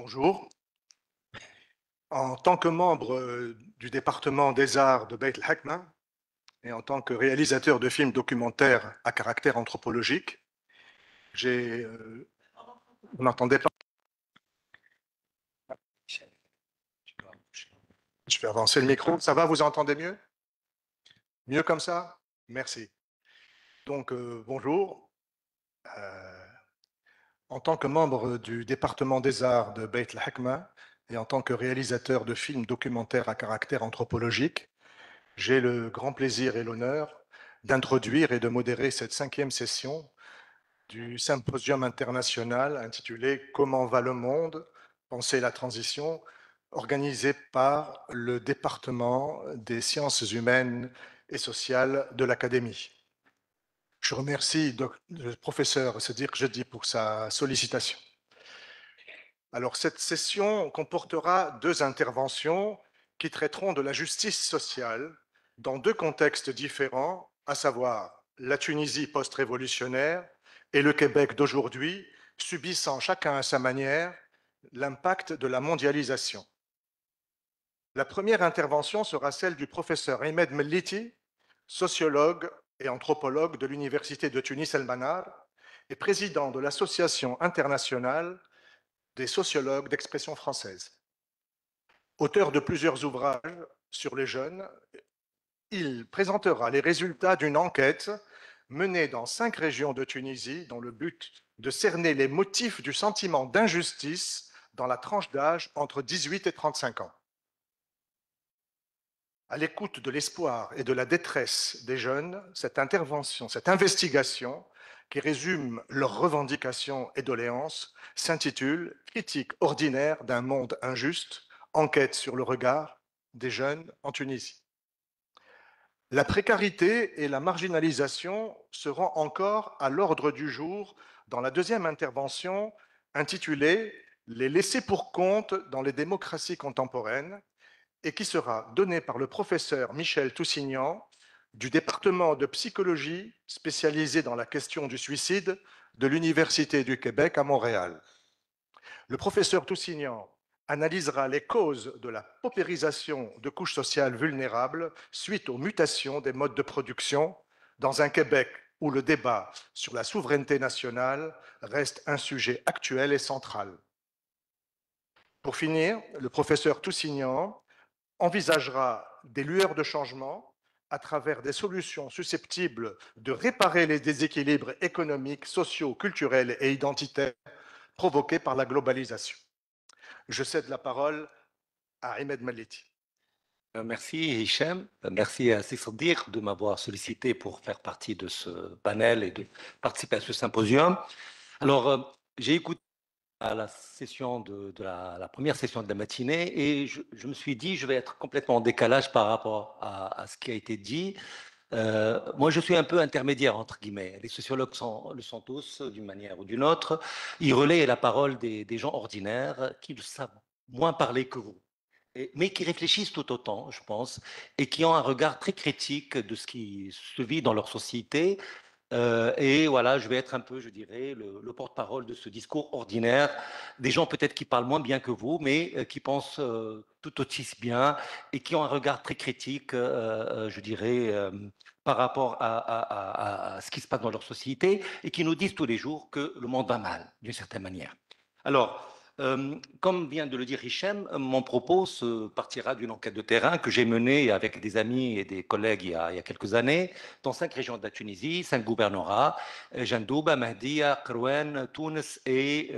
Bonjour. En tant que membre du département des arts de Beit el-Hakma et en tant que réalisateur de films documentaires à caractère anthropologique, j'ai. Vous m'entendez pas? Je vais avancer le micro. Ça va, vous entendez mieux? Mieux comme ça? Merci. Donc, bonjour. Euh, En tant que membre du département des arts de Beit el-Hakma et en tant que réalisateur de films documentaires à caractère anthropologique, j'ai le grand plaisir et l'honneur d'introduire et de modérer cette 5e session du symposium international intitulé Comment va le monde? Penser la transition, organisé par le département des sciences humaines et sociales de l'Académie. Je remercie le professeur Sedir Jeudi pour sa sollicitation. Alors, cette session comportera 2 interventions qui traiteront de la justice sociale dans 2 contextes différents, à savoir la Tunisie post-révolutionnaire et le Québec d'aujourd'hui, subissant chacun à sa manière l'impact de la mondialisation. La première intervention sera celle du professeur Ahmed Melliti, sociologue et anthropologue de l'Université de Tunis El-Manar et président de l'Association internationale des sociologues d'expression française. Auteur de plusieurs ouvrages sur les jeunes, il présentera les résultats d'une enquête menée dans 5 régions de Tunisie dans le but de cerner les motifs du sentiment d'injustice dans la tranche d'âge entre 18 et 35 ans. À l'écoute de l'espoir et de la détresse des jeunes, cette intervention, cette investigation, qui résume leurs revendications et doléances, s'intitule Critique ordinaire d'un monde injuste, enquête sur le regard des jeunes en Tunisie. La précarité et la marginalisation seront encore à l'ordre du jour dans la 2e intervention intitulée Les laissés pour compte dans les démocraties contemporaines, et qui sera donné par le professeur Michel Toussignan du département de psychologie spécialisé dans la question du suicide de l'Université du Québec à Montréal. Le professeur Toussignan analysera les causes de la paupérisation de couches sociales vulnérables suite aux mutations des modes de production dans un Québec où le débat sur la souveraineté nationale reste un sujet actuel et central. Pour finir, le professeur Toussignan envisagera des lueurs de changement à travers des solutions susceptibles de réparer les déséquilibres économiques, sociaux, culturels et identitaires provoqués par la globalisation. Je cède la parole à Ahmed Maliti. Merci Hichem, merci à Sisdir de m'avoir sollicité pour faire partie de ce panel et de participer à ce symposium. Alors, j'ai écouté la session la première session de la matinée et je me suis dit je vais être complètement en décalage par rapport à ce qui a été dit. Moi, je suis un peu intermédiaire, entre guillemets. Les sociologues le sont tous, d'une manière ou d'une autre. Ils relaient la parole des gens ordinaires qui savent moins parler que vous, mais qui réfléchissent tout autant, je pense, et qui ont un regard très critique de ce qui se vit dans leur société. Et voilà, je vais être un peu, je dirais, le porte-parole de ce discours ordinaire, des gens peut-être qui parlent moins bien que vous, mais qui pensent tout aussi bien et qui ont un regard très critique, je dirais, par rapport à ce qui se passe dans leur société et qui nous disent tous les jours que le monde va mal, d'une certaine manière. Alors, comme vient de le dire Hichem, mon propos partira d'une enquête de terrain que j'ai menée avec des amis et des collègues il y a quelques années dans 5 régions de la Tunisie, 5 gouvernorats, Jandouba, Mahdia, Krouane, Tunis et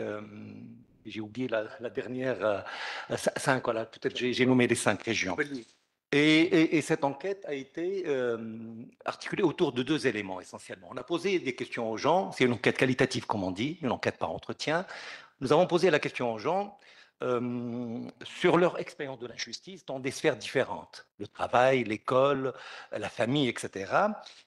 j'ai oublié la dernière, 5, voilà, peut-être j'ai nommé les 5 régions. Et cette enquête a été articulée autour de 2 éléments essentiellement. On a posé des questions aux gens, c'est une enquête qualitative comme on dit, une enquête par entretien. Nous avons posé la question aux gens sur leur expérience de l'injustice dans des sphères différentes, le travail, l'école, la famille, etc.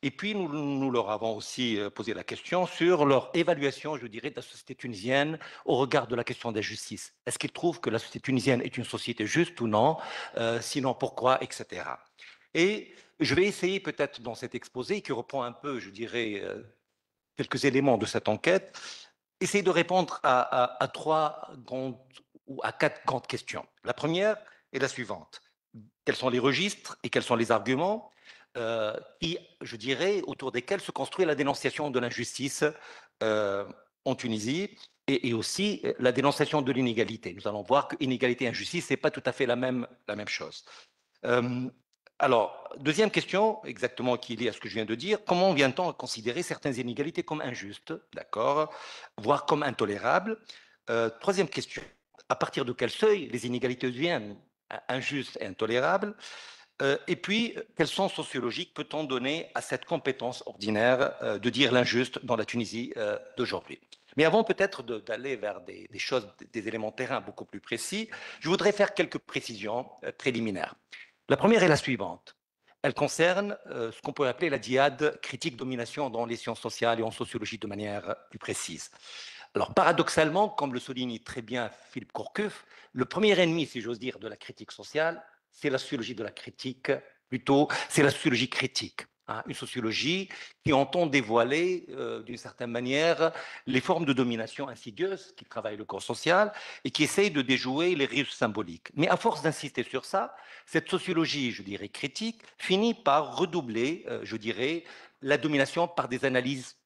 Et puis nous leur avons aussi posé la question sur leur évaluation, je dirais, de la société tunisienne au regard de la question de la justice. Est-ce qu'ils trouvent que la société tunisienne est une société juste ou non? Sinon, pourquoi, etc. Et je vais essayer peut-être dans cet exposé, qui reprend un peu, je dirais, quelques éléments de cette enquête, essayer de répondre à 3 grandes ou à 4 grandes questions. La première est la suivante. Quels sont les registres et quels sont les arguments qui, je dirais, autour desquels se construit la dénonciation de l'injustice en Tunisie et aussi la dénonciation de l'inégalité. Nous allons voir que inégalité et injustice, ce n'est pas tout à fait la même chose. Euh, alors, deuxième question, exactement qui est liée à ce que je viens de dire, comment vient-on à considérer certaines inégalités comme injustes, d'accord, voire comme intolérables? Troisième question, à partir de quel seuil les inégalités deviennent injustes et intolérables? Et puis, quel sens sociologique peut-on donner à cette compétence ordinaire de dire l'injuste dans la Tunisie d'aujourd'hui? Mais avant peut-être d'aller vers des choses, des éléments terrain beaucoup plus précis, je voudrais faire quelques précisions préliminaires. La première est la suivante. Elle concerne ce qu'on peut appeler la diade critique-domination dans les sciences sociales et en sociologie de manière plus précise. Alors, paradoxalement, comme le souligne très bien Philippe Courcuff, le premier ennemi, si j'ose dire, de la critique sociale, c'est la sociologie de la critique, plutôt, c'est la sociologie critique. Hein, une sociologie qui entend dévoiler, d'une certaine manière, les formes de domination insidieuses qui travaillent le corps social et qui essayent de déjouer les risques symboliques. Mais à force d'insister sur ça, cette sociologie, je dirais, critique, finit par redoubler, je dirais, la domination par des analyses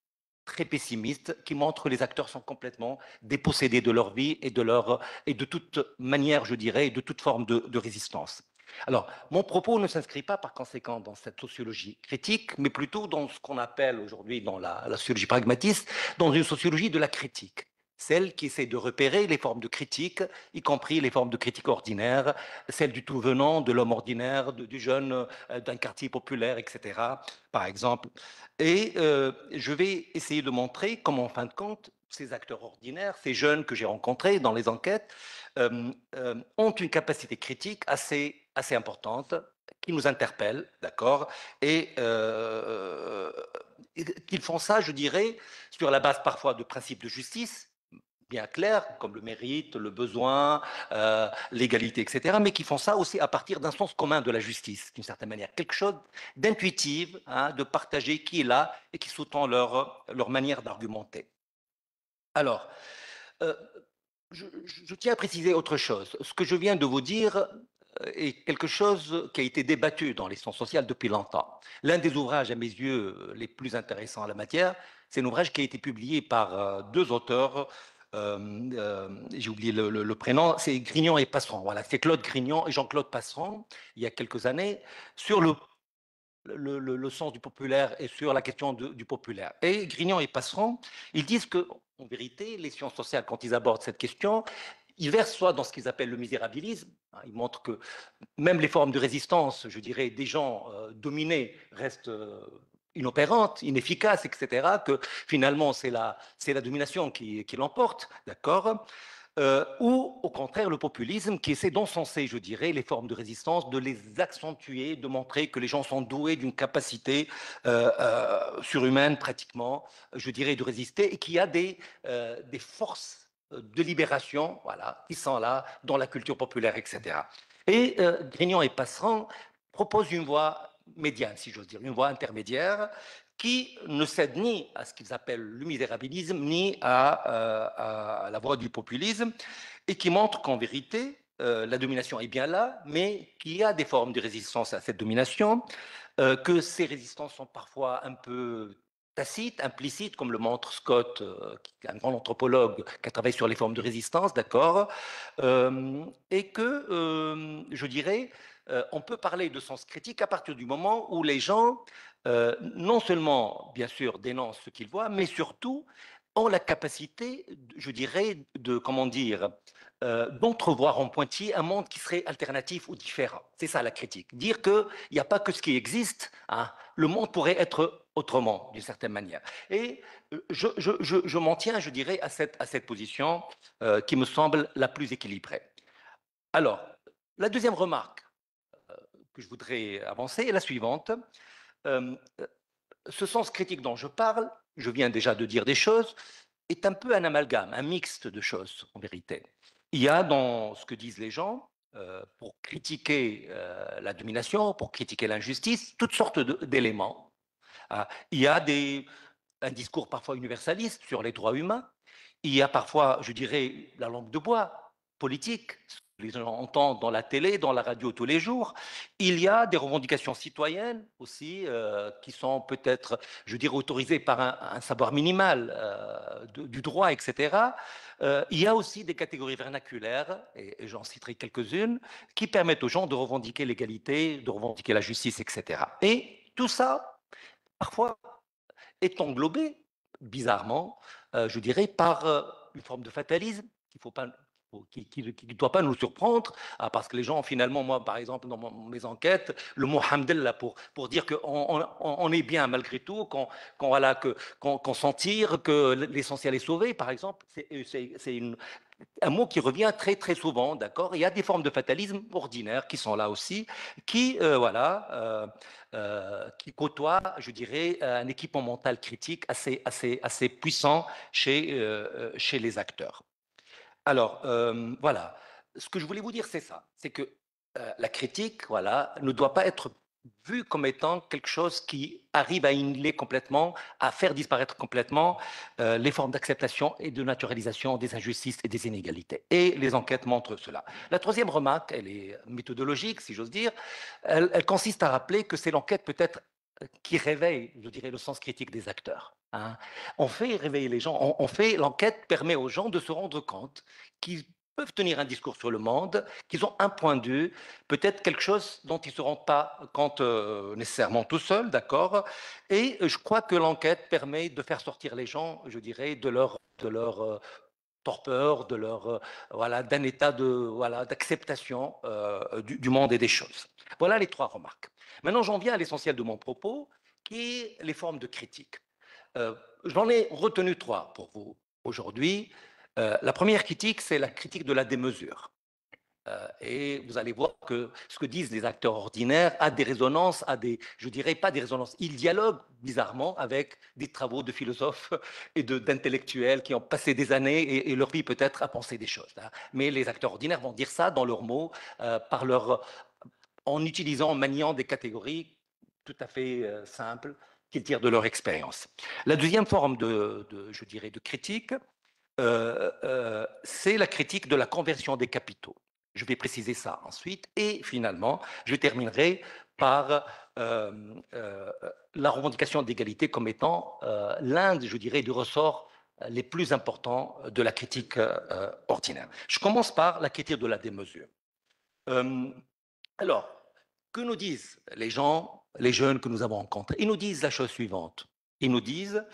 très pessimistes qui montrent que les acteurs sont complètement dépossédés de leur vie et de toute manière, je dirais, et de toute forme de résistance. Alors, mon propos ne s'inscrit pas par conséquent dans cette sociologie critique, mais plutôt dans ce qu'on appelle aujourd'hui dans la sociologie pragmatiste, dans une sociologie de la critique. Celle qui essaie de repérer les formes de critique, y compris les formes de critique ordinaire, celle du tout venant, de l'homme ordinaire, du jeune d'un quartier populaire, etc., par exemple. Et je vais essayer de montrer comment, en fin de compte, ces acteurs ordinaires, ces jeunes que j'ai rencontrés dans les enquêtes, ont une capacité critique assez importante qui nous interpelle, d'accord, et qu'ils font ça, je dirais, sur la base parfois de principes de justice bien clairs, comme le mérite, le besoin, l'égalité, etc., mais qui font ça aussi à partir d'un sens commun de la justice, d'une certaine manière. Quelque chose d'intuitif, hein, de partagé, qui est là et qui sous-tend leur manière d'argumenter. Alors, euh, je tiens à préciser autre chose. Ce que je viens de vous dire est quelque chose qui a été débattu dans les sciences sociales depuis longtemps. L'un des ouvrages, à mes yeux, les plus intéressants en la matière, c'est un ouvrage qui a été publié par deux auteurs. J'ai oublié le prénom, c'est Grignon et Passeron. Voilà, c'est Claude Grignon et Jean-Claude Passeron, il y a quelques années, sur le sens du populaire et sur la question du populaire. Et Grignon et Passeron, ils disent que, en vérité, les sciences sociales, quand ils abordent cette question, ils versent soit dans ce qu'ils appellent le misérabilisme, hein, ils montrent que même les formes de résistance, je dirais, des gens dominés restent inopérantes, inefficaces, etc., que finalement c'est la domination qui l'emporte, d'accord, ou au contraire le populisme qui essaie d'encenser, je dirais, les formes de résistance, de les accentuer, de montrer que les gens sont doués d'une capacité surhumaine pratiquement, je dirais, de résister et qu'il y a des forces de libération, voilà, qui sont là dans la culture populaire, etc. Et Grignon et Passeron proposent une voie médiane, si j'ose dire, une voie intermédiaire qui ne cède ni à ce qu'ils appellent le misérabilisme, ni à la voie du populisme, et qui montre qu'en vérité, la domination est bien là, mais qu'il y a des formes de résistance à cette domination, que ces résistances sont parfois un peu tacites, implicites, comme le montre Scott, qui est un grand anthropologue qui a travaillé sur les formes de résistance, d'accord, et que, je dirais, on peut parler de sens critique à partir du moment où les gens non seulement, bien sûr, dénoncent ce qu'ils voient, mais surtout ont la capacité, je dirais, de, comment dire, d'entrevoir en pointillé un monde qui serait alternatif ou différent. C'est ça la critique. Dire qu'il n'y a pas que ce qui existe, hein, le monde pourrait être autrement, d'une certaine manière. Et je m'en tiens, je dirais, à cette position qui me semble la plus équilibrée. Alors, la deuxième remarque que je voudrais avancer est la suivante. Euh, Ce sens critique dont je parle, je viens déjà de dire des choses, est un peu un amalgame, un mixte de choses, en vérité. Il y a dans ce que disent les gens, pour critiquer la domination, pour critiquer l'injustice, toutes sortes d'éléments. Il y a un discours parfois universaliste sur les droits humains. Il y a parfois, je dirais, la langue de bois politique, ce que les gens entendent dans la télé, dans la radio tous les jours. Il y a des revendications citoyennes aussi qui sont peut-être, je dirais, autorisées par un savoir minimal du droit, etc. Il y a aussi des catégories vernaculaires, et j'en citerai quelques-unes, qui permettent aux gens de revendiquer l'égalité, de revendiquer la justice, etc. Et tout ça, parfois, est englobé, bizarrement, je dirais, par une forme de fatalisme qu'il faut pas qui ne doit pas nous surprendre, parce que les gens, finalement, moi, par exemple, dans mes enquêtes, le mot hamdallah pour dire qu'on est bien malgré tout, voilà, qu'on s'en tire, que l'essentiel est sauvé, par exemple, c'est un mot qui revient très très souvent, d'accord. Il y a des formes de fatalisme ordinaires qui sont là aussi, qui voilà, qui côtoient, je dirais, un équipement mental critique assez puissant chez les acteurs. Alors voilà, ce que je voulais vous dire, c'est ça, c'est que la critique, voilà, ne doit pas être vue comme étant quelque chose qui arrive à inhiber complètement, à faire disparaître complètement les formes d'acceptation et de naturalisation des injustices et des inégalités. Et les enquêtes montrent cela. La troisième remarque, elle est méthodologique, si j'ose dire, elle consiste à rappeler que c'est l'enquête peut-être qui réveille, je dirais, le sens critique des acteurs. Hein. On fait réveiller les gens, l'enquête permet aux gens de se rendre compte qu'ils peuvent tenir un discours sur le monde, qu'ils ont un point de vue, peut-être quelque chose dont ils ne se rendent pas compte nécessairement tout seuls, d'accord. Et je crois que l'enquête permet de faire sortir les gens, je dirais, de leur torpeur, voilà, d'un état voilà, d'acceptation du monde et des choses. Voilà les trois remarques. Maintenant, j'en viens à l'essentiel de mon propos, qui est les formes de critique. J'en ai retenu trois pour vous aujourd'hui. La première critique, c'est la critique de la démesure. Et vous allez voir que ce que disent les acteurs ordinaires a des résonances, je dirais pas des résonances, ils dialoguent bizarrement avec des travaux de philosophes et d'intellectuels qui ont passé des années et leur vie peut-être à penser des choses. Hein. Mais les acteurs ordinaires vont dire ça dans leurs mots, en utilisant, en maniant des catégories tout à fait simples qu'ils tirent de leur expérience. La deuxième forme je dirais, de critique, c'est la critique de la conversion des capitaux. Je vais préciser ça ensuite. Et finalement, je terminerai par la revendication d'égalité comme étant l'un, je dirais, des ressorts les plus importants de la critique ordinaire. Je commence par la critique de la démesure. Alors, que nous disent les gens, les jeunes que nous avons rencontrés? Ils nous disent la chose suivante. Ils nous disent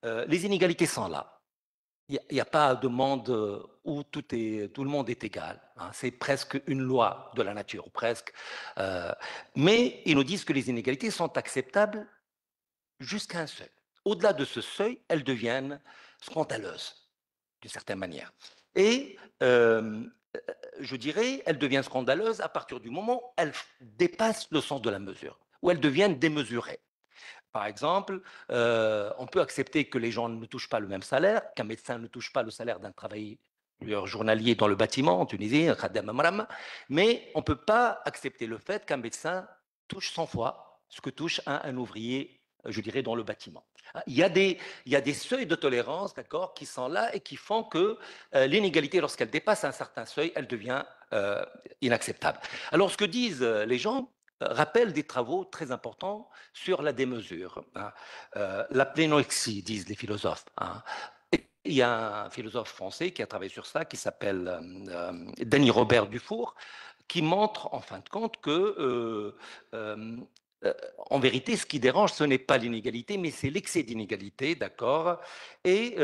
les inégalités sont là. Il n'y a pas de monde où tout le monde est égal. Hein. C'est presque une loi de la nature, ou presque. Mais ils nous disent que les inégalités sont acceptables jusqu'à un seuil. Au-delà de ce seuil, elles deviennent scandaleuses, d'une certaine manière. Et je dirais, elles deviennent scandaleuses à partir du moment où elles dépassent le sens de la mesure, où elles deviennent démesurées. Par exemple, on peut accepter que les gens ne touchent pas le même salaire, qu'un médecin ne touche pas le salaire d'un travailleur journalier dans le bâtiment en Tunisie, mais on ne peut pas accepter le fait qu'un médecin touche 100 fois ce que touche un ouvrier, je dirais, dans le bâtiment. Il y a des seuils de tolérance, d'accord, qui sont là et qui font que l'inégalité, lorsqu'elle dépasse un certain seuil, elle devient inacceptable. Alors, ce que disent les gens, rappelle des travaux très importants sur la démesure. Hein. La plénoexie, disent les philosophes. Hein. Il y a un philosophe français qui a travaillé sur ça, qui s'appelle Denis Robert Dufour, qui montre en fin de compte que, en vérité, ce qui dérange, ce n'est pas l'inégalité, mais c'est l'excès d'inégalité, d'accord. Et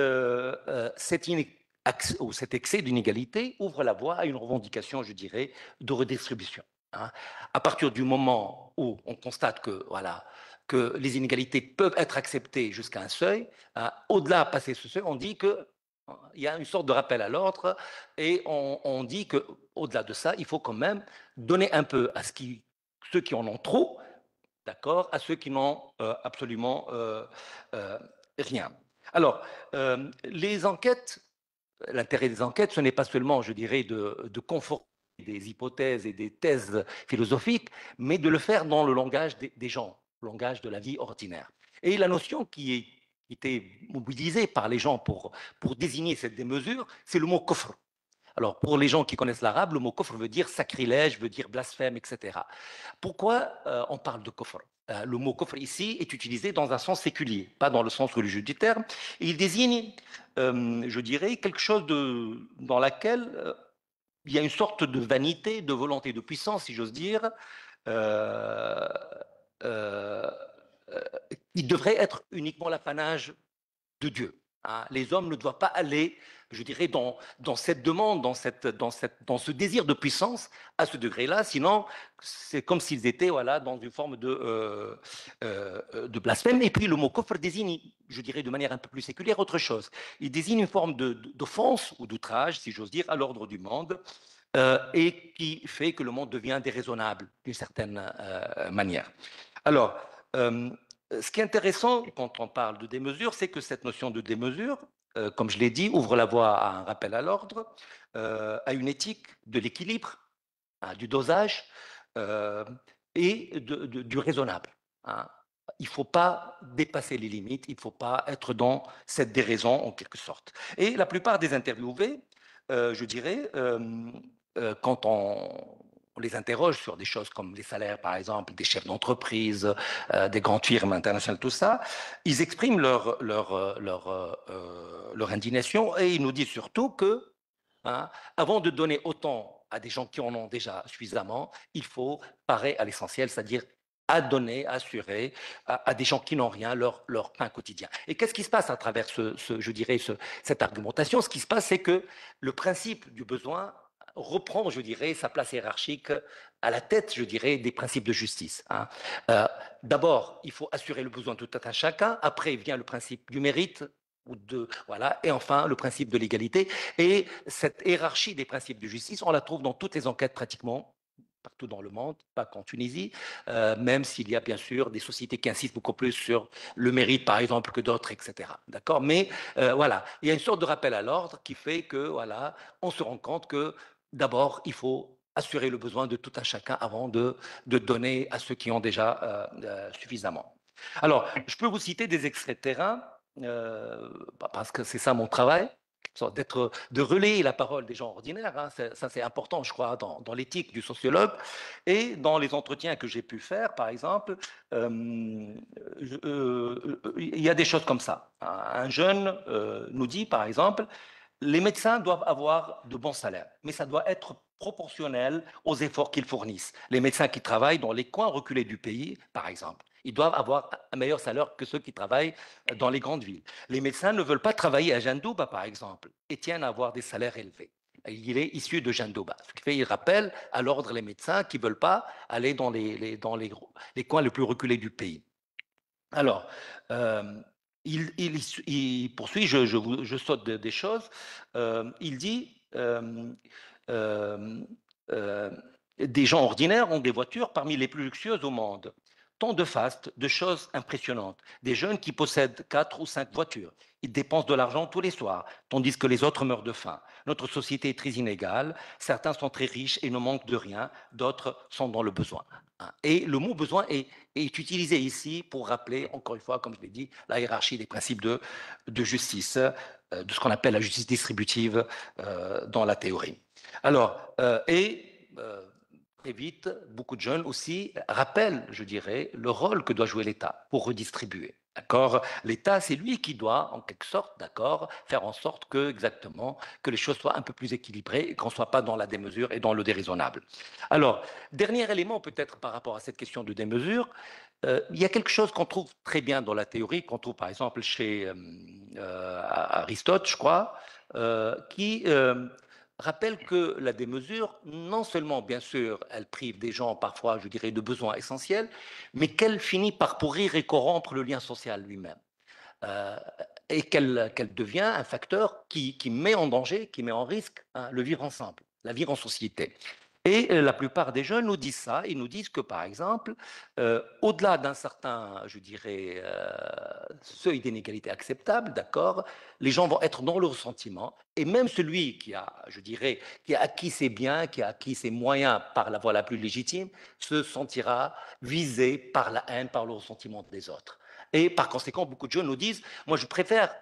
cet excès d'inégalité ouvre la voie à une revendication, je dirais, de redistribution. Hein. À partir du moment où on constate que, voilà, que les inégalités peuvent être acceptées jusqu'à un seuil, hein, au-delà, passer ce seuil, on dit que il y a une sorte de rappel à l'ordre et on dit qu'au-delà de ça, il faut quand même donner un peu à ceux qui en ont trop, d'accord, à ceux qui n'ont absolument rien. Alors, les enquêtes, l'intérêt des enquêtes, ce n'est pas seulement, je dirais, de conforter des hypothèses et des thèses philosophiques, mais de le faire dans le langage des gens, le langage de la vie ordinaire. Et la notion qui était mobilisée par les gens pour désigner cette démesure, c'est le mot kofr. Alors, pour les gens qui connaissent l'arabe, le mot kufr veut dire sacrilège, veut dire blasphème, etc. Pourquoi on parle de kufr? Le mot kufr ici est utilisé dans un sens séculier, pas dans le sens religieux du terme. Et il désigne, je dirais, quelque chose dans laquelle il y a une sorte de vanité, de volonté, de puissance, si j'ose dire, euh, euh, euh, qui devrait être uniquement l'apanage de Dieu. Hein. Les hommes ne doivent pas aller, je dirais, dans cette demande, dans ce désir de puissance à ce degré-là, sinon c'est comme s'ils étaient voilà, dans une forme de blasphème. Et puis le mot kofr désigne, je dirais de manière un peu plus séculière, autre chose. Il désigne une forme d'offense ou d'outrage, si j'ose dire, à l'ordre du monde, et qui fait que le monde devient déraisonnable d'une certaine manière. Alors, ce qui est intéressant quand on parle de démesure, c'est que cette notion de démesure, comme je l'ai dit, ouvre la voie à un rappel à l'ordre, à une éthique de l'équilibre, hein, du dosage et du raisonnable. Hein. Il ne faut pas dépasser les limites, il ne faut pas être dans cette déraison en quelque sorte. Et la plupart des interviewés, je dirais, quand on les interroge sur des choses comme les salaires, par exemple, des chefs d'entreprise, des grandes firmes internationales, tout ça, ils expriment leur indignation et ils nous disent surtout que, hein, avant de donner autant à des gens qui en ont déjà suffisamment, il faut parer à l'essentiel, c'est-à-dire à donner, à assurer à des gens qui n'ont rien leur pain quotidien. Et qu'est-ce qui se passe à travers je dirais, cette argumentation? Ce qui se passe, c'est que le principe du besoin reprend, je dirais, sa place hiérarchique à la tête, je dirais, des principes de justice. Hein. D'abord, il faut assurer le besoin de tout un chacun. Après vient le principe du mérite, voilà, et enfin le principe de l'égalité. Et cette hiérarchie des principes de justice, on la trouve dans toutes les enquêtes pratiquement partout dans le monde, pas qu'en Tunisie, même s'il y a bien sûr des sociétés qui insistent beaucoup plus sur le mérite, par exemple, que d'autres, etc. D'accord. Mais voilà, il y a une sorte de rappel à l'ordre qui fait que voilà, on se rend compte que d'abord, il faut assurer le besoin de tout un chacun avant de donner à ceux qui ont déjà suffisamment. Alors, je peux vous citer des extraits de terrain, parce que c'est ça mon travail, de relayer la parole des gens ordinaires. Hein, ça, c'est important, je crois, dans l'éthique du sociologue. Et dans les entretiens que j'ai pu faire, par exemple, il y a des choses comme ça. Un jeune nous dit, par exemple, les médecins doivent avoir de bons salaires, mais ça doit être proportionnel aux efforts qu'ils fournissent. Les médecins qui travaillent dans les coins reculés du pays, par exemple, ils doivent avoir un meilleur salaire que ceux qui travaillent dans les grandes villes. Les médecins ne veulent pas travailler à Jandouba, par exemple, et tiennent à avoir des salaires élevés. Il est issu de Jandouba. Ce qui fait, il rappelle à l'ordre les médecins qui ne veulent pas aller dans les coins les plus reculés du pays. Alors, il poursuit, je saute des choses, il dit euh, euh, des gens ordinaires ont des voitures parmi les plus luxueuses au monde. Tant de fastes, de choses impressionnantes. Des jeunes qui possèdent 4 ou 5 voitures. Ils dépensent de l'argent tous les soirs, tandis que les autres meurent de faim. Notre société est très inégale. Certains sont très riches et ne manquent de rien. D'autres sont dans le besoin. Et le mot besoin est utilisé ici pour rappeler, encore une fois, comme je l'ai dit, la hiérarchie des principes de justice, de ce qu'on appelle la justice distributive dans la théorie. Alors, très vite, beaucoup de jeunes aussi rappellent, je dirais, le rôle que doit jouer l'État pour redistribuer. D'accord. L'État, c'est lui qui doit, en quelque sorte, d'accord, faire en sorte que, exactement, que les choses soient un peu plus équilibrées et qu'on ne soit pas dans la démesure et dans le déraisonnable. Alors, dernier élément peut-être par rapport à cette question de démesure, il y a quelque chose qu'on trouve très bien dans la théorie, qu'on trouve par exemple chez Aristote, je crois, qui rappelle que la démesure, non seulement, bien sûr, elle prive des gens parfois, je dirais, de besoins essentiels, mais qu'elle finit par pourrir et corrompre le lien social lui-même. Euh, et qu'elle devient un facteur qui met en danger, qui met en risque hein, le vivre ensemble, la vivre en société. Et la plupart des jeunes nous disent ça, ils nous disent que par exemple, au-delà d'un certain, je dirais, seuil d'inégalité acceptable, d'accord, les gens vont être dans le ressentiment, et même celui qui a, je dirais, qui a acquis ses biens, qui a acquis ses moyens par la voie la plus légitime, se sentira visé par la haine, par le ressentiment des autres. Et par conséquent, beaucoup de jeunes nous disent, moi je préfère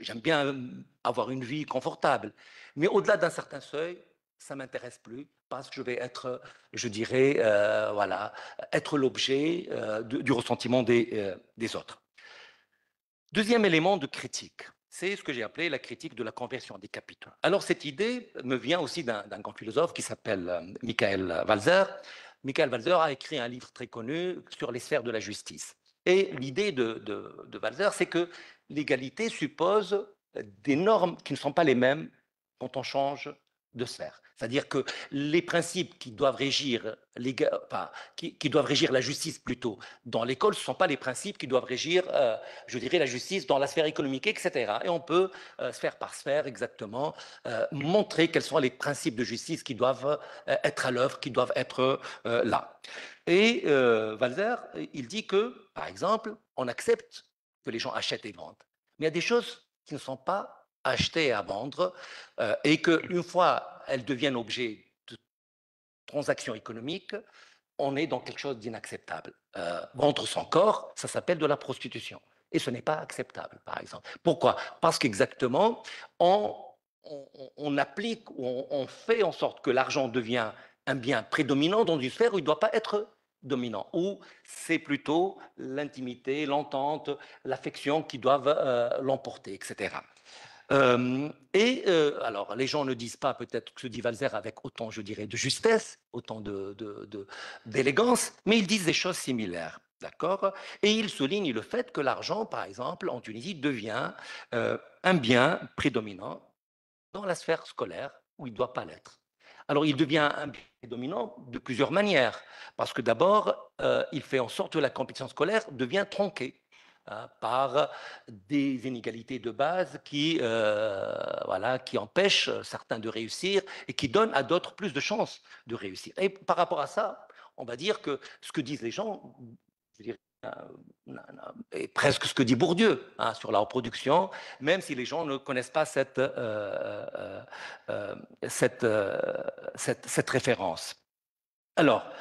j'aime bien avoir une vie confortable. Mais au-delà d'un certain seuil, ça ne m'intéresse plus parce que je vais être, je dirais, voilà, être l'objet du ressentiment des autres. Deuxième élément de critique, c'est ce que j'ai appelé la critique de la conversion des capitaux. Alors cette idée me vient aussi d'un grand philosophe qui s'appelle Michael Walzer. Michael Walzer a écrit un livre très connu sur les sphères de la justice. Et l'idée de Walzer, c'est que l'égalité suppose des normes qui ne sont pas les mêmes quand on change de sphère. C'est-à-dire que les principes qui doivent régir, qui doivent régir la justice plutôt dans l'école, ce ne sont pas les principes qui doivent régir, je dirais, la justice dans la sphère économique, etc. Et on peut, sphère par sphère, exactement, montrer quels sont les principes de justice qui doivent être à l'œuvre, qui doivent être là. Et Walzer, il dit que, par exemple, on accepte que les gens achètent et vendent. Mais il y a des choses qui ne sont pas acheter à vendre et qu'une fois elles deviennent objet de transactions économiques, on est dans quelque chose d'inacceptable. Vendre son corps, ça s'appelle de la prostitution. Et ce n'est pas acceptable, par exemple. Pourquoi? Parce qu'exactement, on applique, on fait en sorte que l'argent devient un bien prédominant dans une sphère où il ne doit pas être dominant, où c'est plutôt l'intimité, l'entente, l'affection qui doivent l'emporter, etc. Alors, les gens ne disent pas peut-être que ce dit Walzer avec autant, je dirais, de justesse, autant d'élégance, mais ils disent des choses similaires. D'accord? Et ils soulignent le fait que l'argent, par exemple, en Tunisie, devient un bien prédominant dans la sphère scolaire où il ne doit pas l'être. Alors, il devient un bien prédominant de plusieurs manières, parce que d'abord, il fait en sorte que la compétition scolaire devient tronquée par des inégalités de base voilà, qui empêchent certains de réussir et qui donnent à d'autres plus de chances de réussir. Et par rapport à ça, on va dire que ce que disent les gens, je dirais, et presque ce que dit Bourdieu sur la reproduction, même si les gens ne connaissent pas cette référence. Alors,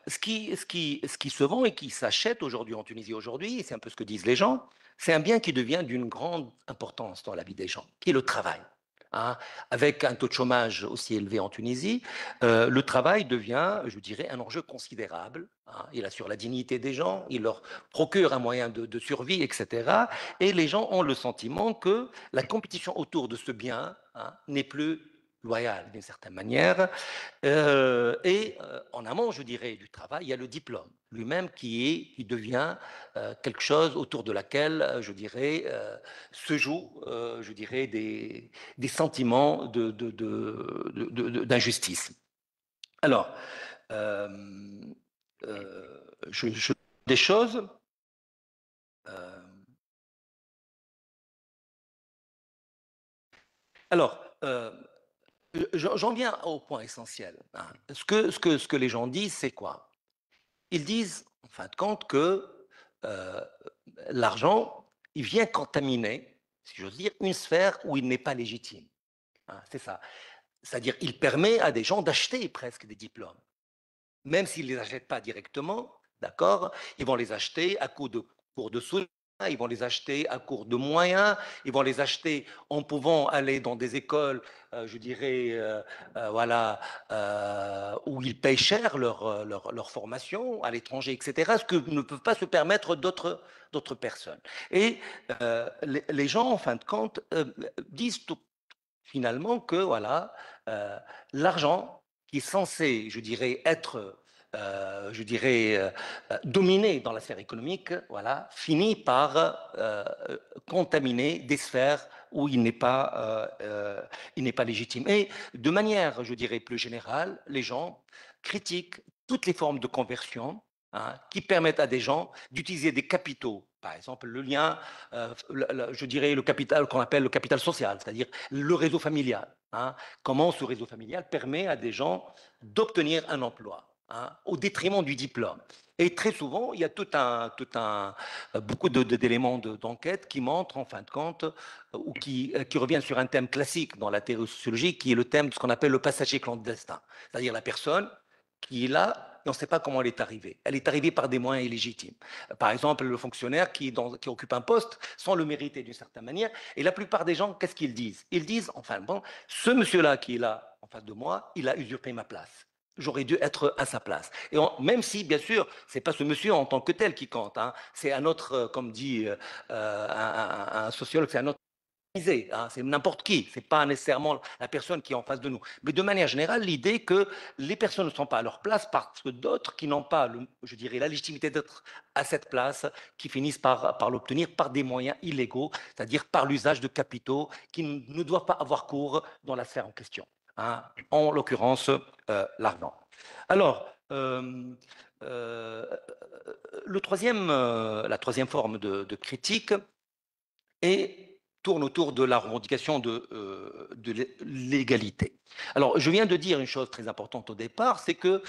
ce qui se vend et qui s'achète aujourd'hui en Tunisie aujourd'hui, c'est un peu ce que disent les gens, c'est un bien qui devient d'une grande importance dans la vie des gens, qui est le travail. Avec un taux de chômage aussi élevé en Tunisie, le travail devient, je dirais, un enjeu considérable. Il assure la dignité des gens, il leur procure un moyen de survie, etc. Et les gens ont le sentiment que la compétition autour de ce bien n'est plus loyale d'une certaine manière. En amont, je dirais, du travail, il y a le diplôme lui-même qui devient quelque chose autour de laquelle, je dirais, se jouent, je dirais, des sentiments d'injustice. Alors, des choses. Alors, j'en viens au point essentiel. Ce que les gens disent, c'est quoi? Ils disent, en fin de compte, que l'argent, il vient contaminer, si j'ose dire, une sphère où il n'est pas légitime. C'est ça. C'est-à-dire, il permet à des gens d'acheter presque des diplômes. Même s'ils ne les achètent pas directement, d'accord, ils vont les acheter à coût de cours de soutien, ils vont les acheter à court de moyens, ils vont les acheter en pouvant aller dans des écoles, je dirais, voilà, où ils payent cher leur formation à l'étranger, etc., ce que ne peuvent pas se permettre d'autres personnes. Et les gens, en fin de compte, disent finalement que voilà, l'argent qui est censé, je dirais, être je dirais, dominé dans la sphère économique, voilà, finit par contaminer des sphères où il n'est pas légitime. Et de manière, je dirais, plus générale, les gens critiquent toutes les formes de conversion qui permettent à des gens d'utiliser des capitaux. Par exemple, le lien, je dirais, le capital qu'on appelle le capital social, c'est-à-dire le réseau familial. Comment ce réseau familial permet à des gens d'obtenir un emploi au détriment du diplôme. Et très souvent, il y a beaucoup d'éléments d'enquête qui montrent, en fin de compte, ou qui reviennent sur un thème classique dans la théorie sociologique, qui est le thème de ce qu'on appelle le passager clandestin. C'est-à-dire la personne qui est là et on ne sait pas comment elle est arrivée. Elle est arrivée par des moyens illégitimes. Par exemple, le fonctionnaire qui occupe un poste sans le mériter d'une certaine manière. Et la plupart des gens, qu'est-ce qu'ils disent? Ils disent, enfin bon, ce monsieur-là qui est là en face de moi, il a usurpé ma place. J'aurais dû être à sa place. Et même si, bien sûr, c'est pas ce monsieur en tant que tel qui compte, hein, c'est un autre, comme dit un sociologue, c'est un autre hein, c'est n'importe qui, c'est pas nécessairement la personne qui est en face de nous. Mais de manière générale, l'idée que les personnes ne sont pas à leur place parce que d'autres qui n'ont pas, je dirais, la légitimité d'être à cette place, qui finissent par l'obtenir par des moyens illégaux, c'est-à-dire par l'usage de capitaux qui ne doivent pas avoir cours dans la sphère en question, hein, en l'occurrence l'argent. Alors, la troisième forme de critique et tourne autour de la revendication de l'égalité. Alors, je viens de dire une chose très importante au départ, c'est que,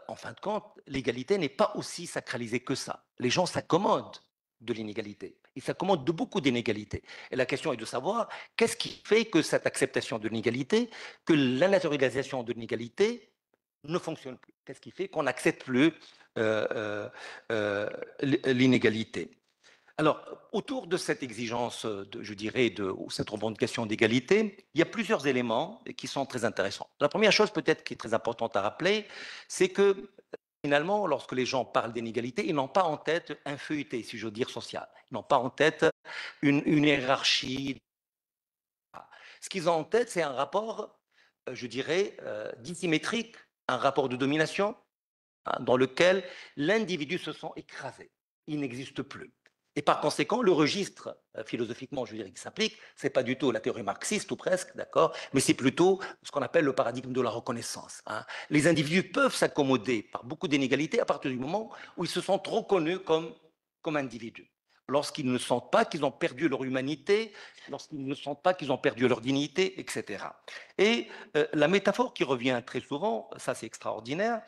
en fin de compte, l'égalité n'est pas aussi sacralisée que ça. Les gens s'accommodent de l'inégalité. Ils s'accommodent de beaucoup d'inégalités. Et la question est de savoir qu'est-ce qui fait que cette acceptation de l'inégalité, que la naturalisation de l'inégalité ne fonctionne plus. Qu'est-ce qui fait qu'on n'accepte plus l'inégalité? Alors, autour de cette exigence, je dirais, ou cette revendication d'égalité, il y a plusieurs éléments qui sont très intéressants. La première chose, peut-être, qui est très importante à rappeler, c'est que finalement, lorsque les gens parlent d'inégalité, ils n'ont pas en tête un feuilleté, si je veux dire, social. Ils n'ont pas en tête une hiérarchie. Ce qu'ils ont en tête, c'est un rapport, je dirais, dissymétrique, un rapport de domination, hein, dans lequel l'individu se sent écrasé. Il n'existe plus. Et par conséquent, le registre, philosophiquement, je dirais, qui s'applique, c'est pas du tout la théorie marxiste, ou presque, d'accord, mais c'est plutôt ce qu'on appelle le paradigme de la reconnaissance, hein. Les individus peuvent s'accommoder par beaucoup d'inégalités à partir du moment où ils se sentent reconnus comme individus. Lorsqu'ils ne sentent pas qu'ils ont perdu leur humanité, lorsqu'ils ne sentent pas qu'ils ont perdu leur dignité, etc. Et la métaphore qui revient très souvent, ça c'est extraordinaire,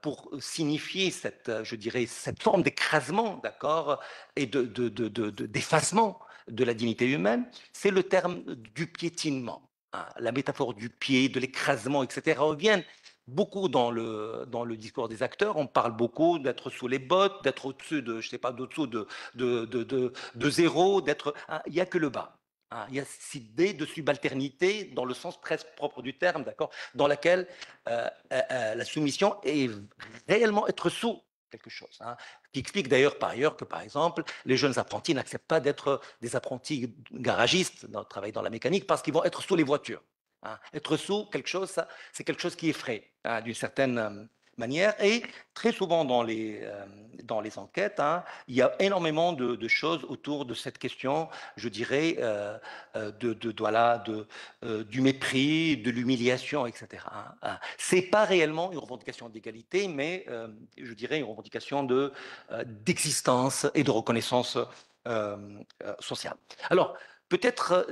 pour signifier je dirais, cette forme d'écrasement, d'accord, et d'effacement de la dignité humaine, c'est le terme du piétinement, hein. La métaphore du pied, de l'écrasement, etc., reviennent beaucoup dans le discours des acteurs. On parle beaucoup d'être sous les bottes, d'être au-dessus de, je sais pas, au-dessous de zéro, hein, il n'y a que le bas. Hein, il y a cette idée de subalternité dans le sens presque propre du terme, d'accord, dans laquelle la soumission est réellement être sous quelque chose, hein, qui explique d'ailleurs par ailleurs que, par exemple, les jeunes apprentis n'acceptent pas d'être des apprentis garagistes, travailler dans la mécanique, parce qu'ils vont être sous les voitures. Hein. Être sous quelque chose, c'est quelque chose qui effraie, hein, d'une certaine manière. Et très souvent dans les enquêtes, hein, il y a énormément de choses autour de cette question, je dirais, voilà, du mépris, de l'humiliation, etc. Hein. C'est pas réellement une revendication d'égalité, mais je dirais une revendication d'existence et de reconnaissance sociale. Alors, peut-être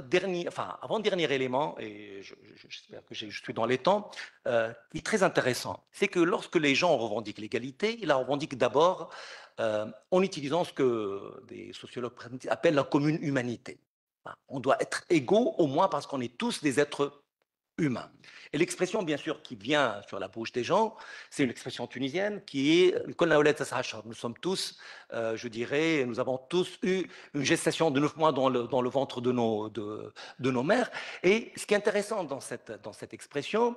avant-dernier élément, et j'espère que je suis dans les temps, qui est très intéressant, c'est que lorsque les gens revendiquent l'égalité, ils la revendiquent d'abord en utilisant ce que des sociologues appellent la commune humanité. On doit être égaux au moins parce qu'on est tous des êtres humain. Et l'expression, bien sûr, qui vient sur la bouche des gens, c'est une expression tunisienne qui est nous sommes tous, je dirais, nous avons tous eu une gestation de 9 mois dans le ventre de nos mères. Et ce qui est intéressant dans cette expression,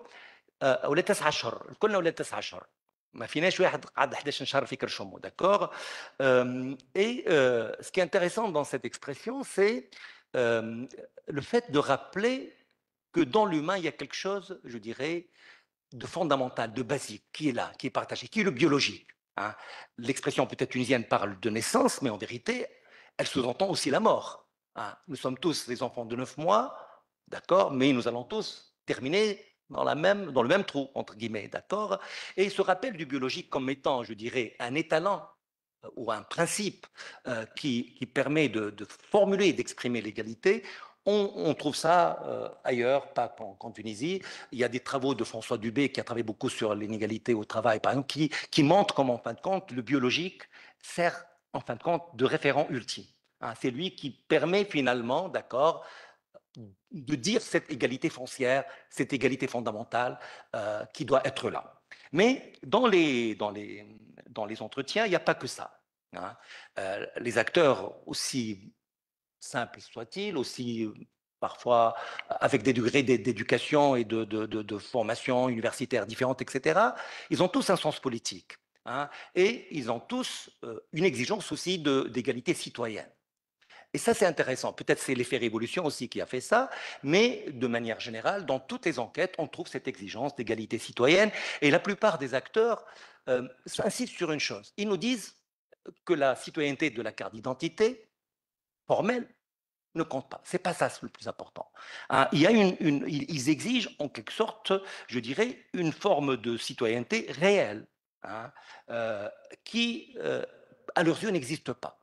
ما فيناش واحد قعد 11 شهر في كرشمو, d'accord. Et ce qui est intéressant dans cette expression, c'est le fait de rappeler que dans l'humain, il y a quelque chose, je dirais, de fondamental, de basique, qui est là, qui est partagé, qui est le biologique. Hein. L'expression peut-être tunisienne parle de naissance, mais en vérité, elle sous-entend aussi la mort. Hein. Nous sommes tous des enfants de 9 mois, d'accord, mais nous allons tous terminer dans le même trou, entre guillemets, d'accord. Et ce rappel du biologique comme étant, je dirais, un étalon ou un principe qui permet de formuler et d'exprimer l'égalité, on trouve ça ailleurs, pas qu'en Tunisie. Il y a des travaux de François Dubé qui a travaillé beaucoup sur l'inégalité au travail, par exemple, qui montrent comment, en fin de compte, le biologique sert, en fin de compte, de référent ultime. Hein, c'est lui qui permet finalement, d'accord, de dire cette égalité foncière, cette égalité fondamentale qui doit être là. Mais dans les entretiens, il n'y a pas que ça, hein. Les acteurs, aussi simples soient-ils, aussi parfois avec des degrés d'éducation et de formation universitaire différentes, etc., ils ont tous un sens politique, hein, et ils ont tous une exigence aussi d'égalité citoyenne. Et ça, c'est intéressant. Peut-être c'est l'effet révolution aussi qui a fait ça, mais de manière générale, dans toutes les enquêtes, on trouve cette exigence d'égalité citoyenne. Et la plupart des acteurs insistent sur une chose. Ils nous disent que la citoyenneté de la carte d'identité formelle ne compte pas. C'est pas ça le plus important, hein. Il y a ils exigent en quelque sorte, je dirais, une forme de citoyenneté réelle, hein, qui, à leurs yeux, n'existe pas.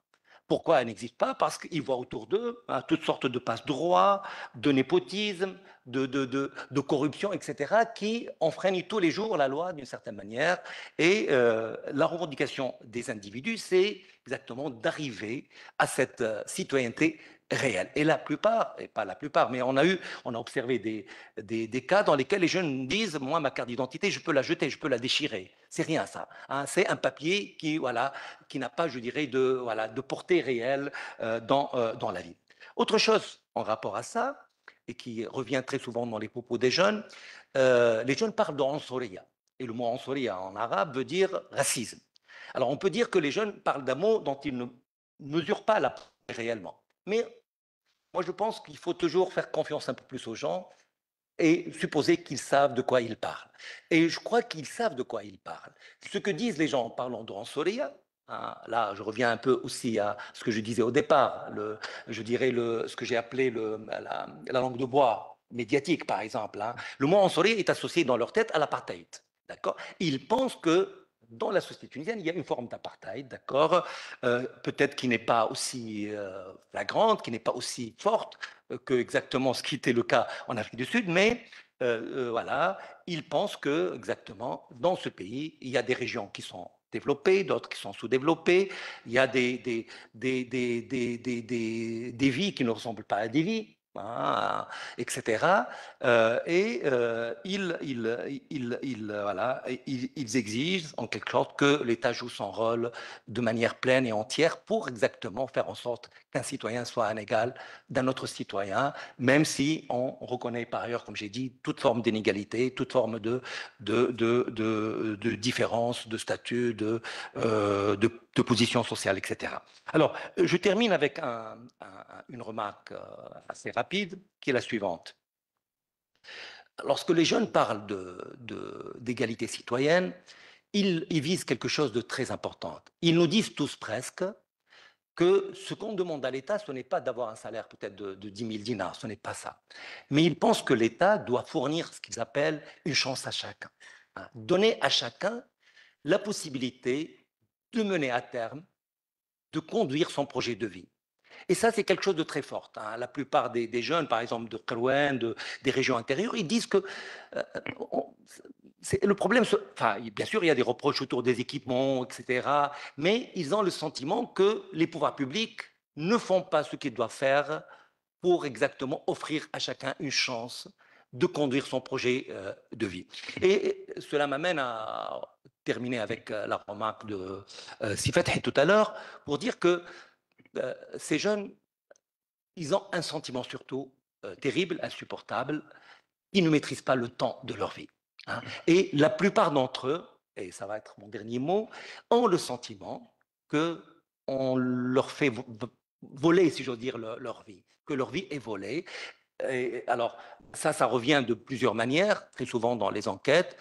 Pourquoi elle n'existe pas? Parce qu'ils voient autour d'eux, hein, toutes sortes de passe-droits, de népotisme, de corruption, etc., qui enfreignent tous les jours la loi d'une certaine manière. Et la revendication des individus, c'est exactement d'arriver à cette citoyenneté réelle. Et la plupart, et pas la plupart, mais on a observé des cas dans lesquels les jeunes disent, moi, ma carte d'identité, je peux la jeter, je peux la déchirer. C'est rien ça, hein. C'est un papier qui, voilà, qui n'a pas, je dirais, voilà, de portée réelle dans la vie. Autre chose en rapport à ça, et qui revient très souvent dans les propos des jeunes, les jeunes parlent de Ansoriya. Et le mot Ansoriya en arabe veut dire racisme. Alors on peut dire que les jeunes parlent d'un mot dont ils ne mesurent pas la réellement. Mais moi je pense qu'il faut toujours faire confiance un peu plus aux gens et supposer qu'ils savent de quoi ils parlent. Et je crois qu'ils savent de quoi ils parlent. Ce que disent les gens en parlant de Soria, hein, là je reviens un peu aussi à ce que je disais au départ, je dirais ce que j'ai appelé la langue de bois médiatique par exemple, hein. Le mot Soria est associé dans leur tête à l'apartheid. D'accord? Ils pensent que dans la société tunisienne, il y a une forme d'apartheid, d'accord, peut-être qui n'est pas aussi flagrante, qui n'est pas aussi forte, que exactement ce qui était le cas en Afrique du Sud, mais voilà, ils pensent que exactement dans ce pays, il y a des régions qui sont développées, d'autres qui sont sous-développées, il y a des vies qui ne ressemblent pas à des vies, hein, etc. Voilà, ils exigent en quelque sorte que l'État joue son rôle de manière pleine et entière pour exactement faire en sorte qu'un citoyen soit un égal d'un autre citoyen, même si on reconnaît par ailleurs, comme j'ai dit, toute forme d'inégalité, toute forme de différence, de statut, de position sociale, etc. Alors, je termine avec une remarque assez rapide, qui est la suivante. Lorsque les jeunes parlent d'égalité citoyenne, ils visent quelque chose de très important. Ils nous disent tous presque que ce qu'on demande à l'État, ce n'est pas d'avoir un salaire peut-être de 10 000 dinars, ce n'est pas ça. Mais ils pensent que l'État doit fournir ce qu'ils appellent une chance à chacun, hein. Donner à chacun la possibilité de mener à terme, de conduire son projet de vie. Et ça, c'est quelque chose de très fort, hein. La plupart des jeunes, par exemple de Krouan, des régions intérieures, ils disent que on, le problème, enfin, bien sûr, il y a des reproches autour des équipements, etc., mais ils ont le sentiment que les pouvoirs publics ne font pas ce qu'ils doivent faire pour exactement offrir à chacun une chance de conduire son projet de vie. Et cela m'amène à terminer avec la remarque de Sifat tout à l'heure, pour dire que ces jeunes, ils ont un sentiment surtout terrible, insupportable, ils ne maîtrisent pas le temps de leur vie, hein. Et la plupart d'entre eux, et ça va être mon dernier mot, ont le sentiment qu'on leur fait voler, si j'ose dire, leur vie, que leur vie est volée. Et alors, ça revient de plusieurs manières, très souvent dans les enquêtes,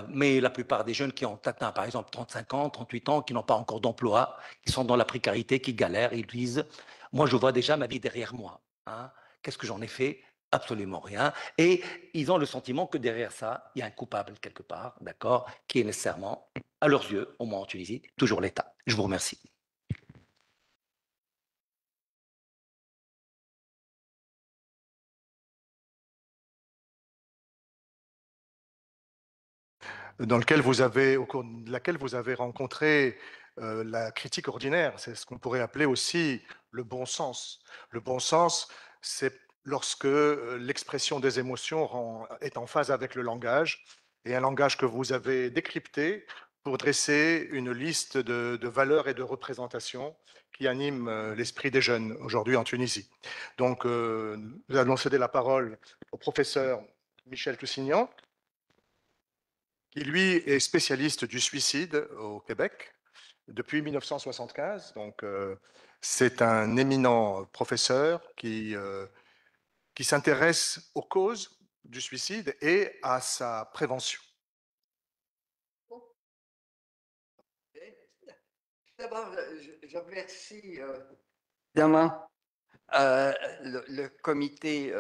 mais la plupart des jeunes qui ont atteint, par exemple, 35 ans, 38 ans, qui n'ont pas encore d'emploi, qui sont dans la précarité, qui galèrent, ils disent, moi, je vois déjà ma vie derrière moi, hein. Qu'est-ce que j'en ai fait? Absolument rien. Et ils ont le sentiment que derrière ça, il y a un coupable quelque part, d'accord, qui est nécessairement, à leurs yeux, au moins en Tunisie, toujours l'État. Je vous remercie. Dans lequel vous avez, au cours de laquelle vous avez rencontré la critique ordinaire. C'est ce qu'on pourrait appeler aussi le bon sens. Le bon sens, c'est lorsque l'expression des émotions est en phase avec le langage et un langage que vous avez décrypté pour dresser une liste de valeurs et de représentations qui animent l'esprit des jeunes aujourd'hui en Tunisie. Donc, nous allons céder la parole au professeur Michel Toussignan, qui lui est spécialiste du suicide au Québec depuis 1975. Donc, c'est un éminent professeur qui s'intéresse aux causes du suicide et à sa prévention. D'abord, je remercie évidemment le comité,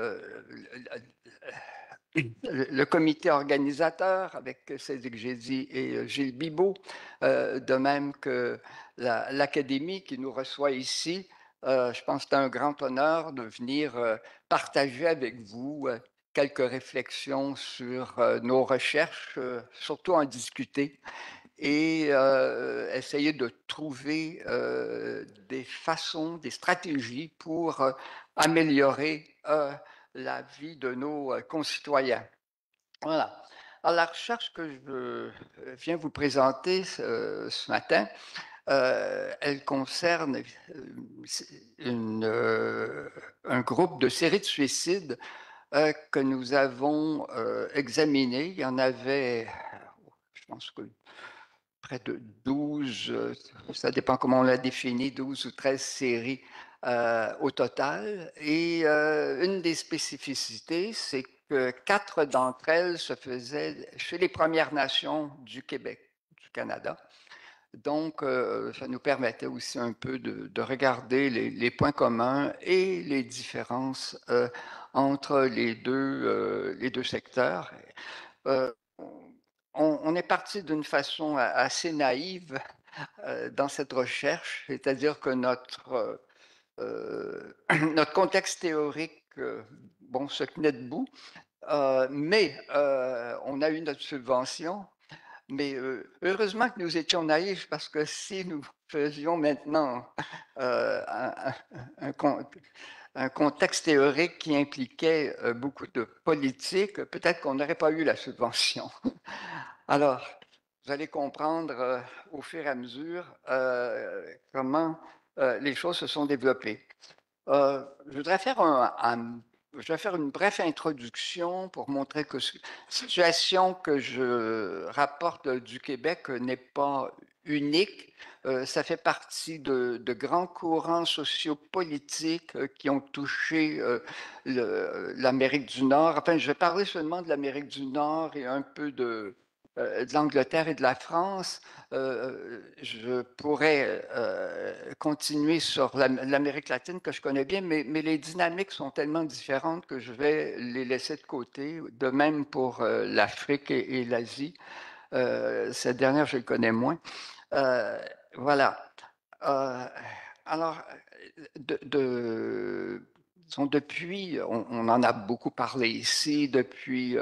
le comité organisateur avec Cédric Gézy et Gilles Bibeau, de même que l'Académie qui nous reçoit ici. Je pense que c'est un grand honneur de venir partager avec vous quelques réflexions sur nos recherches, surtout en discuter et essayer de trouver des façons, des stratégies pour améliorer la vie de nos concitoyens. Voilà. Alors, la recherche que je viens vous présenter ce matin, elle concerne un groupe de séries de suicides que nous avons examiné. Il y en avait, je pense que près de 12, ça dépend comment on l'a défini, 12 ou 13 séries au total. Et une des spécificités, c'est que 4 d'entre elles se faisaient chez les Premières Nations du Québec, du Canada. Donc, ça nous permettait aussi un peu de regarder les points communs et les différences entre les deux secteurs. On est parti d'une façon assez naïve dans cette recherche, c'est-à-dire que notre contexte théorique bon, se tenait debout, mais on a eu notre subvention. Mais heureusement que nous étions naïfs parce que si nous faisions maintenant un contexte théorique qui impliquait beaucoup de politique, peut-être qu'on n'aurait pas eu la subvention. Alors, vous allez comprendre au fur et à mesure comment les choses se sont développées. Je voudrais faire une brève introduction pour montrer que la situation que je rapporte du Québec n'est pas unique. Ça fait partie de grands courants sociopolitiques qui ont touché l'Amérique du Nord. Enfin, je vais parler seulement de l'Amérique du Nord et un peu de l'Angleterre et de la France. Je pourrais continuer sur l'Amérique latine que je connais bien, mais les dynamiques sont tellement différentes que je vais les laisser de côté. De même pour l'Afrique et l'Asie. Cette dernière, je le connais moins. Voilà. Alors, depuis, on en a beaucoup parlé ici, depuis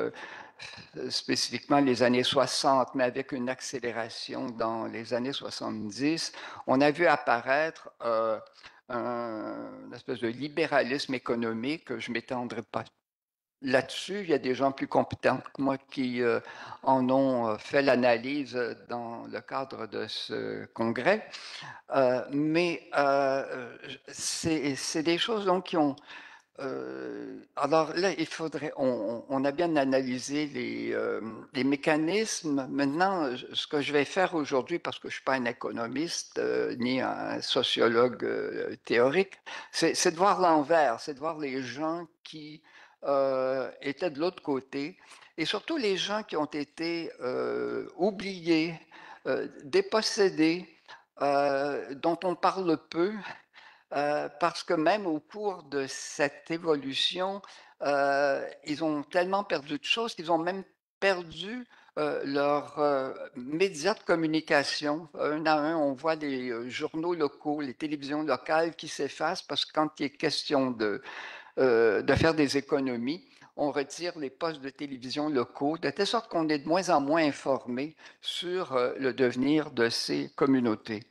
spécifiquement les années 60, mais avec une accélération dans les années 70, on a vu apparaître une espèce de libéralisme économique. Je ne m'étendrai pas là-dessus. Il y a des gens plus compétents que moi qui en ont fait l'analyse dans le cadre de ce congrès. Mais c'est des choses donc, qui ont alors là, on a bien analysé les mécanismes. Maintenant, ce que je vais faire aujourd'hui, parce que je ne suis pas un économiste ni un sociologue théorique, c'est de voir l'envers, c'est de voir les gens qui étaient de l'autre côté et surtout les gens qui ont été oubliés, dépossédés, dont on parle peu parce que même au cours de cette évolution, ils ont tellement perdu de choses qu'ils ont même perdu leurs médias de communication. Un à un, on voit les journaux locaux, les télévisions locales qui s'effacent parce que quand il est question de faire des économies, on retire les postes de télévision locaux, de telle sorte qu'on est de moins en moins informé sur le devenir de ces communautés.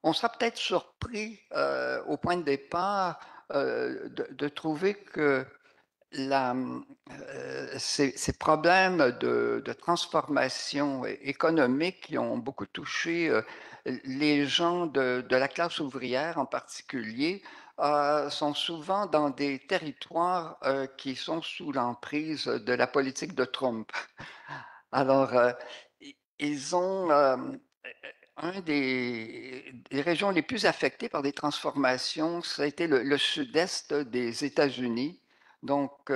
On sera peut-être surpris au point de départ de trouver que ces problèmes de transformation économique qui ont beaucoup touché les gens de la classe ouvrière en particulier sont souvent dans des territoires qui sont sous l'emprise de la politique de Trump. Alors, ils ont un des régions les plus affectées par des transformations, ça a été le sud-est des États-Unis. Donc,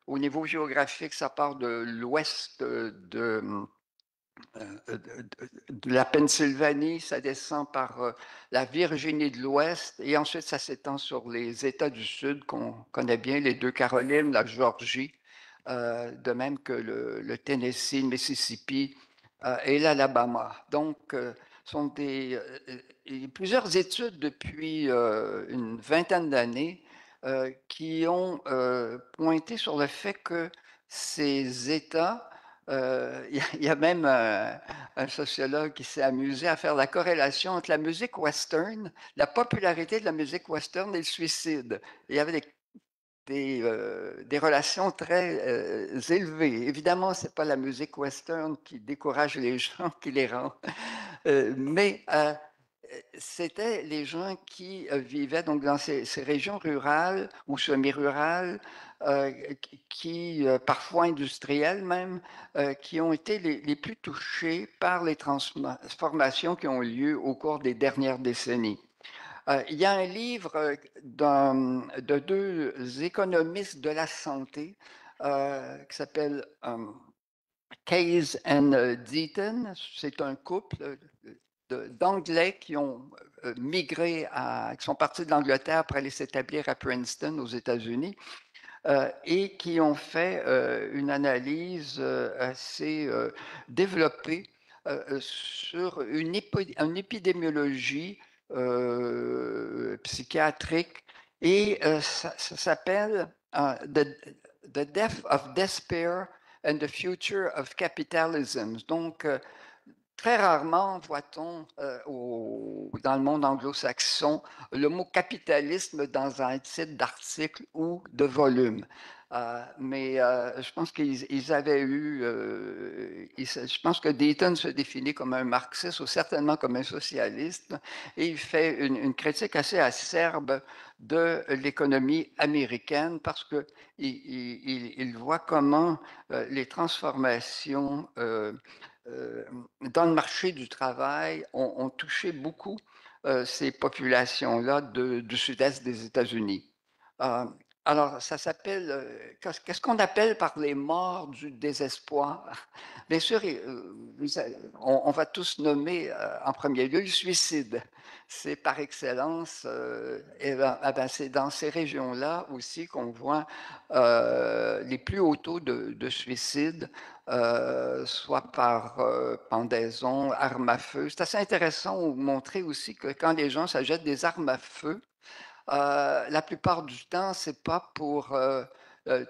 au niveau géographique, ça part de l'ouest de la Pennsylvanie, ça descend par la Virginie de l'Ouest et ensuite ça s'étend sur les États du Sud qu'on connaît bien, les deux Carolines, la Georgie, de même que le Tennessee, le Mississippi et l'Alabama. Donc, sont plusieurs études depuis une vingtaine d'années qui ont pointé sur le fait que ces États il y a même un sociologue qui s'est amusé à faire la corrélation entre la musique western, la popularité de la musique western et le suicide. Il y avait des relations très élevées. Évidemment, ce n'est pas la musique western qui décourage les gens, qui les rend, mais c'était les gens qui vivaient donc dans ces régions rurales ou semi-rurales, parfois industrielles même, qui ont été les plus touchés par les transformations qui ont eu lieu au cours des dernières décennies. Il y a un livre de deux économistes de la santé qui s'appelle Case and Deaton. C'est un couple d'Anglais qui ont migré, qui sont partis de l'Angleterre pour aller s'établir à Princeton aux États-Unis et qui ont fait une analyse assez développée sur une épidémiologie psychiatrique et ça s'appelle The Death of Despair and the Future of Capitalism. Donc, très rarement voit-on dans le monde anglo-saxon le mot capitalisme dans un titre d'article ou de volume. Mais je pense qu'ils avaient eu, je pense que Dayton se définit comme un marxiste ou certainement comme un socialiste, et il fait une critique assez acerbe de l'économie américaine parce que il voit comment les transformations dans le marché du travail ont touché beaucoup ces populations-là du sud-est des États-Unis. Alors, ça s'appelle, qu'est-ce qu'on appelle par les morts du désespoir? Bien sûr, on va tous nommer en premier lieu le suicide. C'est par excellence, c'est dans ces régions-là aussi qu'on voit les plus hauts taux de suicide, soit par pendaison, armes à feu. C'est assez intéressant de montrer aussi que quand les gens s'achètent des armes à feu, la plupart du temps, c'est pas pour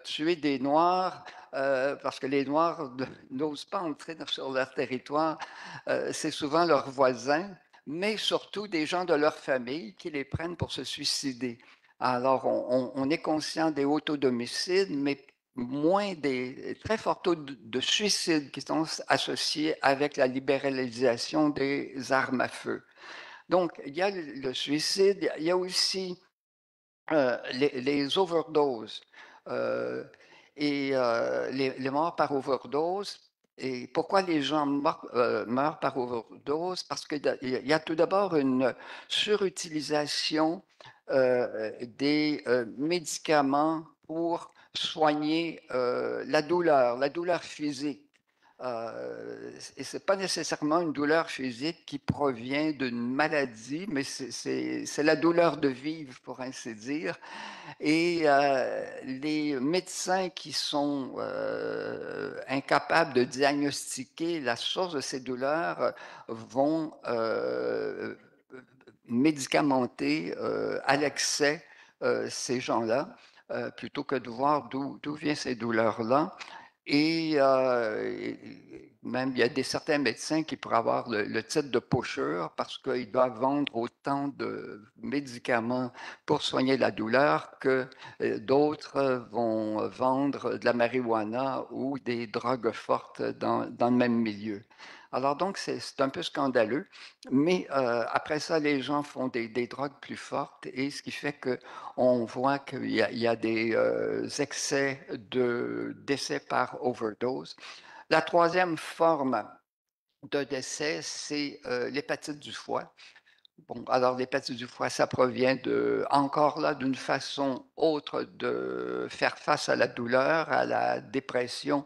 tuer des Noirs, parce que les Noirs n'osent pas entrer sur leur territoire. C'est souvent leurs voisins, mais surtout des gens de leur famille qui les prennent pour se suicider. Alors, on est conscient des hauts taux d'homicide, mais moins des très forts taux de suicide qui sont associés avec la libéralisation des armes à feu. Donc, il y a le suicide, il y a aussi les overdoses et les morts par overdose. Et pourquoi les gens meurent par overdose? Parce qu'il y a tout d'abord une surutilisation des médicaments pour soigner la douleur physique. Et ce n'est pas nécessairement une douleur physique qui provient d'une maladie, mais c'est la douleur de vivre, pour ainsi dire. Et les médecins qui sont incapables de diagnostiquer la source de ces douleurs vont médicamenter à l'excès ces gens-là, plutôt que de voir d'où viennent ces douleurs-là. Même, il y a certains médecins qui pourraient avoir le titre de pusher parce qu'ils doivent vendre autant de médicaments pour soigner la douleur que d'autres vont vendre de la marijuana ou des drogues fortes dans le même milieu. Alors donc, c'est un peu scandaleux, mais après ça, les gens font des drogues plus fortes et ce qui fait qu'on voit qu'il y a des excès de décès par overdose. La troisième forme de décès, c'est l'hépatite du foie. Bon, alors l'hépatite du foie, ça provient encore là d'une façon autre de faire face à la douleur, à la dépression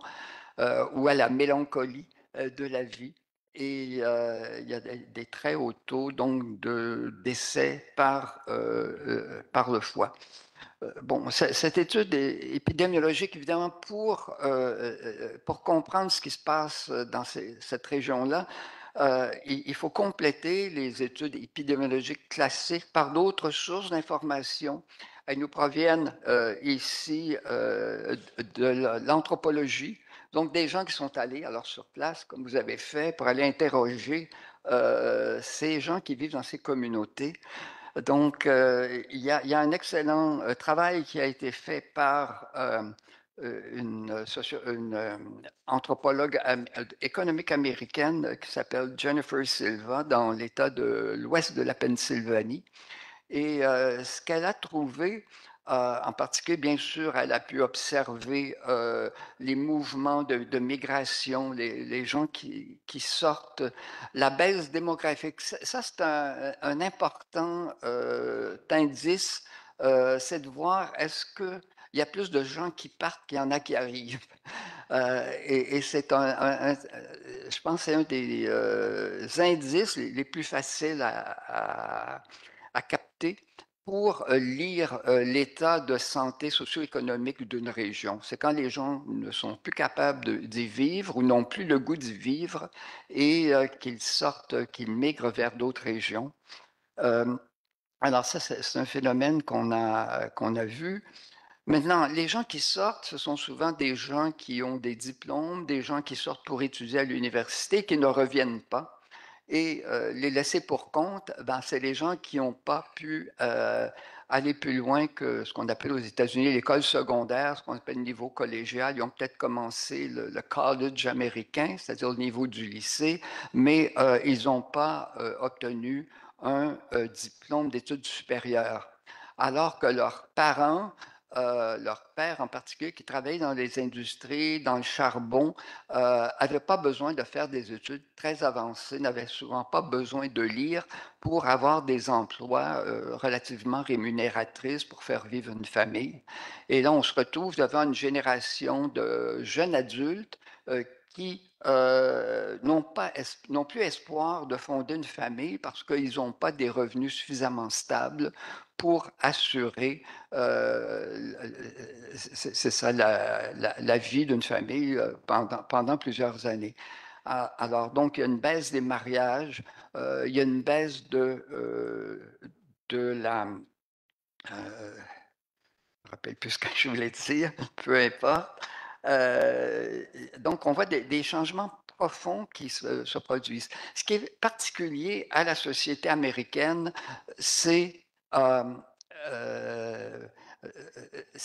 ou à la mélancolie de la vie. Et il y a des très hauts taux donc de décès par le foie. Bon, cette étude épidémiologique, évidemment, pour comprendre ce qui se passe dans cette région-là, il faut compléter les études épidémiologiques classiques par d'autres sources d'informations. Elles nous proviennent ici de l'anthropologie, donc des gens qui sont allés alors sur place, comme vous avez fait, pour aller interroger ces gens qui vivent dans ces communautés. Donc, il y a un excellent travail qui a été fait par une anthropologue économique américaine qui s'appelle Jennifer Silva dans l'État de l'ouest de la Pennsylvanie. Et ce qu'elle a trouvé, en particulier, bien sûr, elle a pu observer les mouvements de migration, les gens qui sortent, la baisse démographique. Ça, c'est un important indice, c'est de voir est-ce qu'il y a plus de gens qui partent qu'il y en a qui arrivent. Et c'est je pense, c'est un des indices les plus faciles à capter pour lire l'état de santé socio-économique d'une région. C'est quand les gens ne sont plus capables d'y vivre ou n'ont plus le goût d'y vivre et qu'ils sortent, qu'ils migrent vers d'autres régions. Alors ça, c'est un phénomène qu'on a vu. Maintenant, les gens qui sortent, ce sont souvent des gens qui ont des diplômes, des gens qui sortent pour étudier à l'université, qui ne reviennent pas. Et les laissés pour compte, ben, c'est les gens qui n'ont pas pu aller plus loin que ce qu'on appelle aux États-Unis l'école secondaire, ce qu'on appelle le niveau collégial. Ils ont peut-être commencé le college américain, c'est-à-dire le niveau du lycée, mais ils n'ont pas obtenu un diplôme d'études supérieures. Alors que leurs pères en particulier, qui travaillaient dans les industries, dans le charbon, n'avaient pas besoin de faire des études très avancées, n'avaient souvent pas besoin de lire pour avoir des emplois relativement rémunératrices pour faire vivre une famille. Et là, on se retrouve devant une génération de jeunes adultes qui n'ont plus espoir de fonder une famille parce qu'ils n'ont pas des revenus suffisamment stables pour assurer, c'est ça, la vie d'une famille pendant plusieurs années. Alors, donc, il y a une baisse des mariages, il y a une baisse de la... je ne me rappelle plus ce que je voulais dire, peu importe. Donc, on voit des changements profonds qui se produisent. Ce qui est particulier à la société américaine, c'est euh,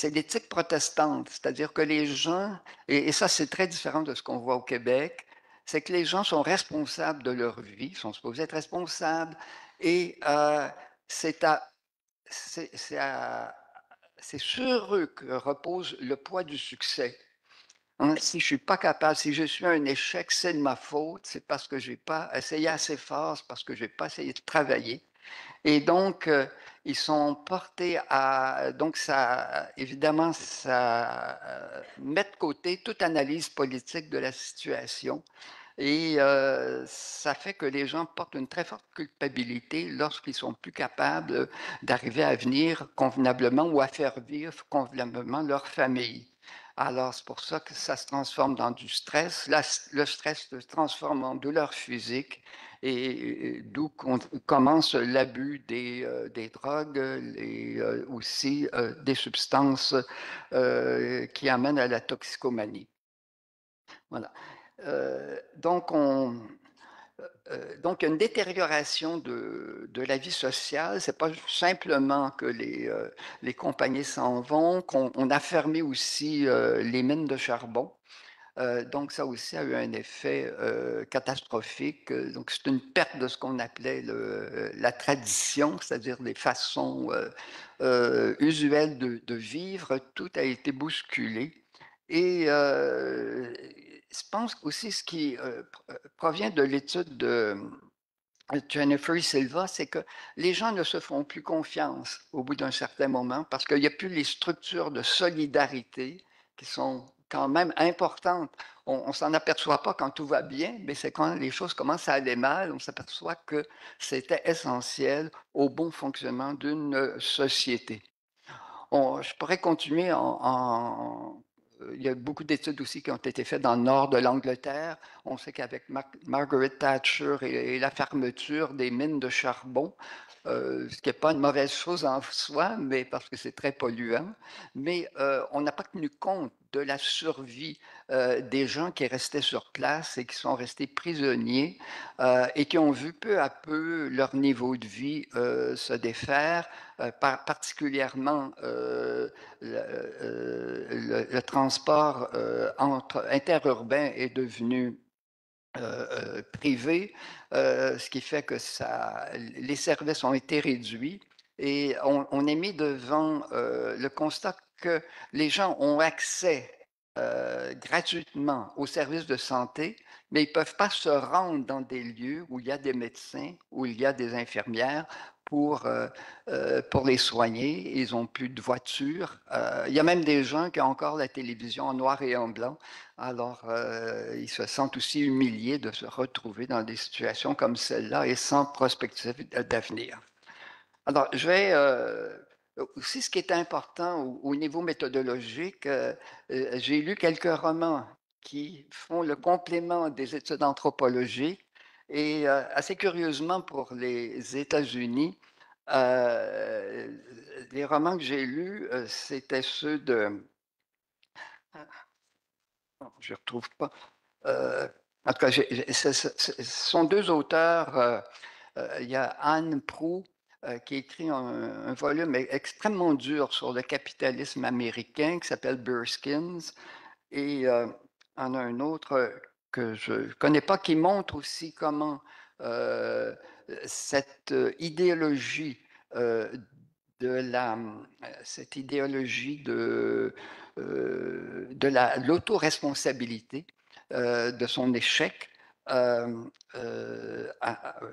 l'éthique protestante, c'est-à-dire que les gens, et ça c'est très différent de ce qu'on voit au Québec, c'est que les gens sont responsables de leur vie, sont supposés être responsables, et c'est à, c'est à c'est sur eux que repose le poids du succès. Hein, si je ne suis pas capable, si je suis un échec, c'est de ma faute, c'est parce que je n'ai pas essayé assez fort, c'est parce que je n'ai pas essayé de travailler. Et donc, ils sont portés à... Donc, ça, évidemment, ça met de côté toute analyse politique de la situation. Et ça fait que les gens portent une très forte culpabilité lorsqu'ils sont plus capables d'arriver à venir convenablement ou à faire vivre convenablement leur famille. Alors, c'est pour ça que ça se transforme dans du stress. Le stress se transforme en douleur physique et d'où commence l'abus des drogues et aussi des substances qui amènent à la toxicomanie. Voilà. Donc, donc, une détérioration de la vie sociale, c'est pas simplement que les compagnies s'en vont, qu'on a fermé aussi les mines de charbon. Donc, ça aussi a eu un effet catastrophique. Donc, c'est une perte de ce qu'on appelait la tradition, c'est-à-dire les façons usuelles de vivre. Tout a été bousculé. Et je pense aussi ce qui provient de l'étude de Jennifer Silva, c'est que les gens ne se font plus confiance au bout d'un certain moment parce qu'il n'y a plus les structures de solidarité qui sont quand même importantes. On ne s'en aperçoit pas quand tout va bien, mais c'est quand les choses commencent à aller mal, on s'aperçoit que c'était essentiel au bon fonctionnement d'une société. Je pourrais continuer il y a beaucoup d'études aussi qui ont été faites dans le nord de l'Angleterre. On sait qu'avec Margaret Thatcher et la fermeture des mines de charbon, ce qui n'est pas une mauvaise chose en soi, mais parce que c'est très polluant, mais on n'a pas tenu compte de la survie des gens qui restaient sur place et qui sont restés prisonniers et qui ont vu peu à peu leur niveau de vie se défaire, particulièrement le transport interurbain est devenu privé, ce qui fait que les services ont été réduits et on est mis devant le constat que les gens ont accès gratuitement aux services de santé, mais ils ne peuvent pas se rendre dans des lieux où il y a des médecins, où il y a des infirmières pour les soigner. Ils n'ont plus de voiture. Il y a même des gens qui ont encore la télévision en noir et en blanc. Alors, ils se sentent aussi humiliés de se retrouver dans des situations comme celle-là et sans perspective d'avenir. Alors, je vais aussi ce qui est important au niveau méthodologique, j'ai lu quelques romans qui font le complément des études anthropologiques et assez curieusement pour les États-Unis, les romans que j'ai lus, c'était ceux de... Je ne retrouve pas. En tout cas, ce sont deux auteurs. Il y a Anne Proulx qui écrit un volume extrêmement dur sur le capitalisme américain qui s'appelle Burskins. Et en a un autre que je ne connais pas qui montre aussi comment cette idéologie cette idéologie de l'autoresponsabilité de son échec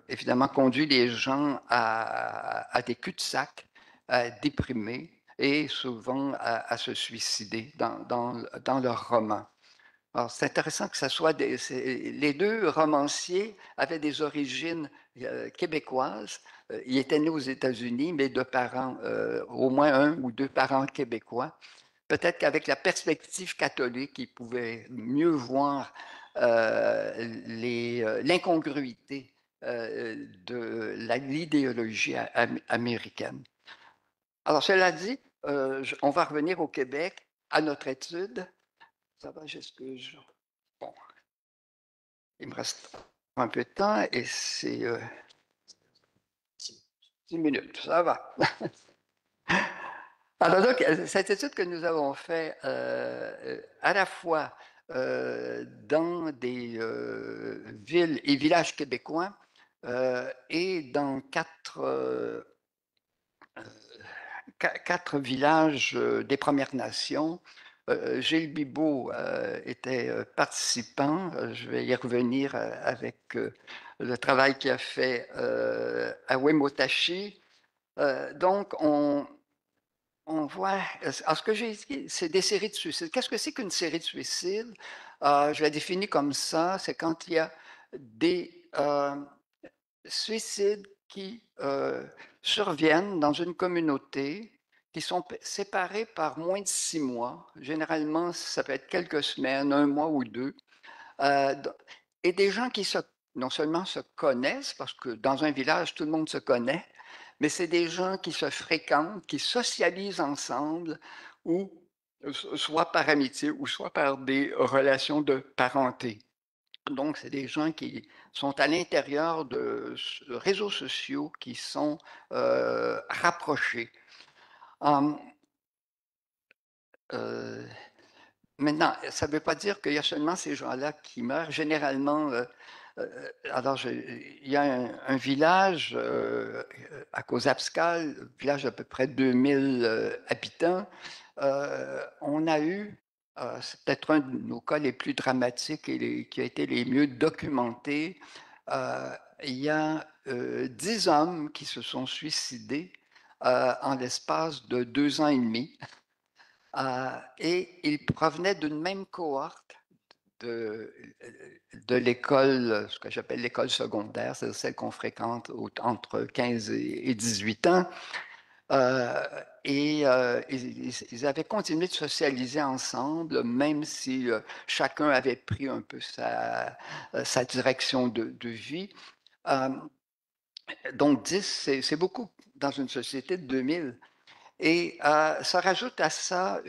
évidemment conduit les gens à des cul-de-sac, à déprimer et souvent à se suicider dans leurs romans. Alors, c'est intéressant que ce soit les deux romanciers avaient des origines québécoises. Ils étaient nés aux États-Unis, mais de parents, au moins un ou deux parents québécois. Peut-être qu'avec la perspective catholique, ils pouvaient mieux voir l'incongruité de l'idéologie américaine. Alors, cela dit, on va revenir au Québec à notre étude. Ça va jusque... Bon, il me reste un peu de temps et c'est 10 minutes, ça va. Alors donc, cette étude que nous avons faite à la fois dans des villes et villages québécois et dans quatre villages des Premières Nations. Gilles Bibeau était participant. Je vais y revenir avec le travail qu'il a fait à Wemotachi. Donc, on voit. Alors, ce que j'ai dit, c'est des séries de suicides. Qu'est-ce que c'est qu'une série de suicides? Je la définis comme ça. C'est quand il y a des suicides qui surviennent dans une communauté, qui sont séparés par moins de 6 mois. Généralement, ça peut être quelques semaines, un mois ou deux. Et des gens qui non seulement se connaissent, parce que dans un village, tout le monde se connaît, mais c'est des gens qui se fréquentent, qui socialisent ensemble, où soit par amitié ou soit par des relations de parenté. Donc, c'est des gens qui sont à l'intérieur de réseaux sociaux qui sont rapprochés. Hum, euh, Maintenant, ça ne veut pas dire qu'il y a seulement ces gens-là qui meurent. Généralement, il y a un village à Kozabskal, un village d'à peu près 2000 habitants. On a eu, c'est peut-être un de nos cas les plus dramatiques et qui a été les mieux documentés. Il y a 10 hommes qui se sont suicidés en l'espace de 2 ans et demi. Et ils provenaient d'une même cohorte de, de l'école, ce que j'appelle l'école secondaire, c'est celle qu'on fréquente entre 15 et 18 ans. Ils avaient continué de socialiser ensemble, même si chacun avait pris un peu sa direction de vie. Euh, donc 10, c'est beaucoup dans une société de 2000. Et ça rajoute à ça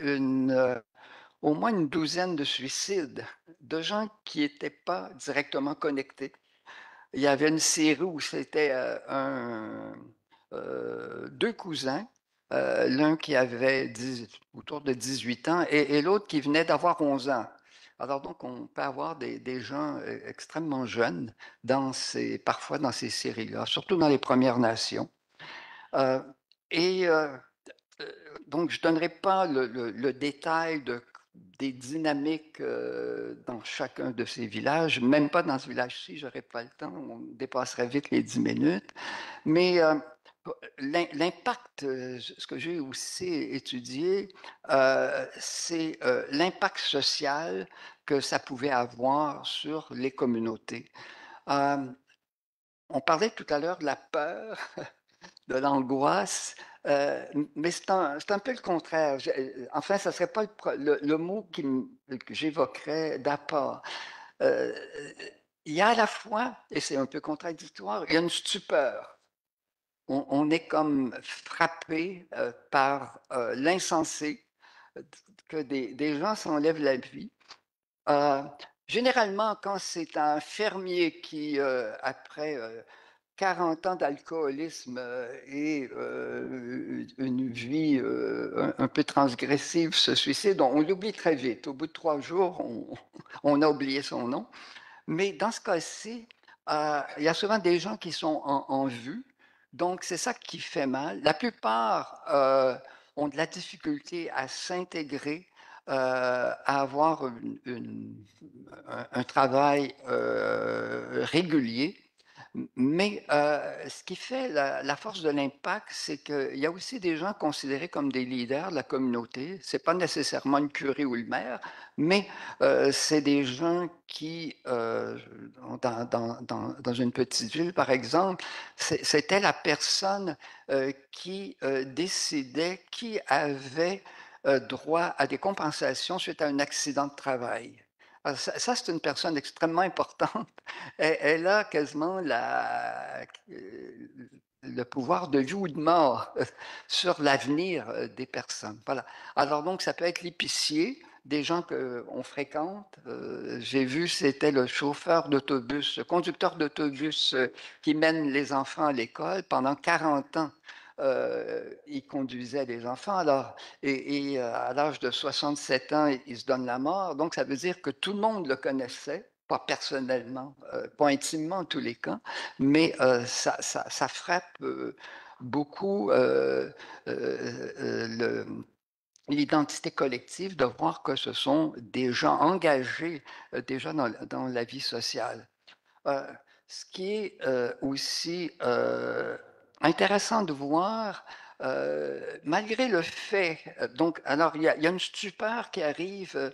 au moins une douzaine de suicides de gens qui n'étaient pas directement connectés. Il y avait une série où c'était deux cousins, l'un qui avait autour de 18 ans et l'autre qui venait d'avoir 11 ans. Alors donc, on peut avoir des gens extrêmement jeunes parfois dans ces séries-là, surtout dans les Premières Nations. Euh, et donc, je ne donnerai pas le détail des dynamiques dans chacun de ces villages, même pas dans ce village-ci, je n'aurai pas le temps, on dépasserait vite les 10 minutes. Mais l'impact, ce que j'ai aussi étudié, c'est l'impact social que ça pouvait avoir sur les communautés. Euh, on parlait tout à l'heure de la peur de l'angoisse. Mais c'est un peu le contraire. Enfin, ça ne serait pas le mot que j'évoquerais d'apport. Euh, il y a à la fois, et c'est un peu contradictoire, il y a une stupeur. On est comme frappé par l'insensé que des gens s'enlèvent la vie. Euh, Généralement, quand c'est un fermier qui, après 40 ans d'alcoolisme et une vie un peu transgressive se suicide, on l'oublie très vite. Au bout de 3 jours, on a oublié son nom. Mais dans ce cas-ci, il y a souvent des gens qui sont en vue. Donc, c'est ça qui fait mal. La plupart ont de la difficulté à s'intégrer, à avoir un travail régulier. Mais ce qui fait la force de l'impact, c'est qu'il y a aussi des gens considérés comme des leaders de la communauté. Ce n'est pas nécessairement le curé ou le maire, mais c'est des gens qui, dans une petite ville, par exemple, c'était la personne qui décidait qui avait droit à des compensations suite à un accident de travail. Alors ça, c'est une personne extrêmement importante. Elle a quasiment le pouvoir de vie ou de mort sur l'avenir des personnes. Voilà. Alors donc, ça peut être l'épicier, des gens qu'on fréquente. J'ai vu, c'était le chauffeur d'autobus, le conducteur d'autobus qui mène les enfants à l'école pendant 40 ans. Il conduisait les enfants. Alors, et à l'âge de 67 ans, il se donne la mort. Donc, ça veut dire que tout le monde le connaissait, pas personnellement, pas intimement en tous les cas, mais ça frappe beaucoup l'identité collective de voir que ce sont des gens engagés déjà dans la vie sociale. Euh, Ce qui est aussi intéressant de voir, malgré le fait, donc, alors il y a une stupeur qui arrive,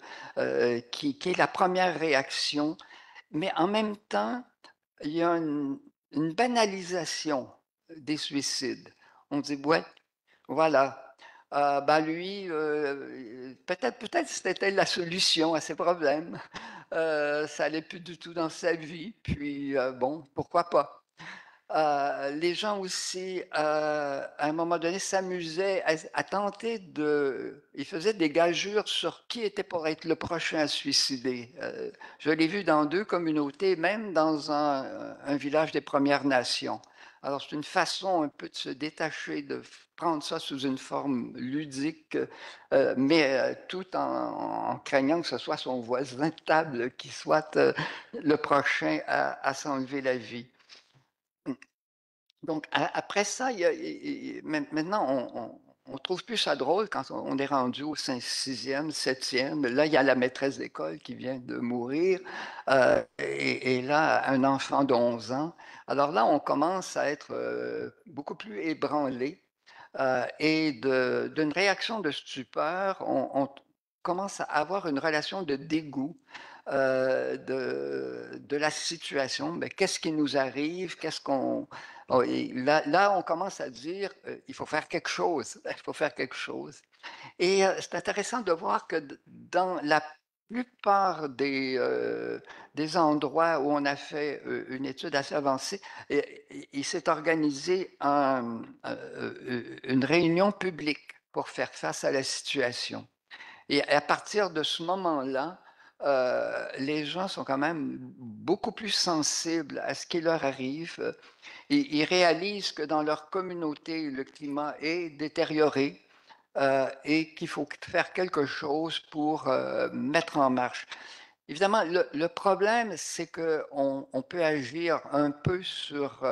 qui est la première réaction, mais en même temps, il y a une banalisation des suicides. On dit, ouais, voilà. Ben lui, peut-être c'était la solution à ses problèmes. Ça allait plus du tout dans sa vie. Puis bon, pourquoi pas. Les gens aussi, à un moment donné, s'amusaient à tenter de... Ils faisaient des gageures sur qui était pour être le prochain à se suicider. Je l'ai vu dans 2 communautés, même dans un village des Premières Nations. Alors, c'est une façon un peu de se détacher, de prendre ça sous une forme ludique, mais tout en craignant que ce soit son voisin de table qui soit le prochain à s'enlever la vie. Donc, après ça, maintenant, on trouve plus ça drôle quand on est rendu au 6e, 7e. Là, il y a la maîtresse d'école qui vient de mourir, et là, un enfant d'11 ans. Alors là, on commence à être beaucoup plus ébranlé, et d'une réaction de stupeur, on commence à avoir une relation de dégoût de la situation. Mais qu'est-ce qui nous arrive? Qu'est-ce qu'on... Oh, et là, on commence à dire, il faut faire quelque chose. Il faut faire quelque chose. Et c'est intéressant de voir que dans la plupart des endroits où on a fait une étude assez avancée, il s'est organisé une réunion publique pour faire face à la situation. Et à partir de ce moment-là, les gens sont quand même beaucoup plus sensibles à ce qui leur arrive. Ils réalisent que dans leur communauté, le climat est détérioré, et qu'il faut faire quelque chose pour mettre en marche. Évidemment, le problème, c'est qu'on peut agir un peu sur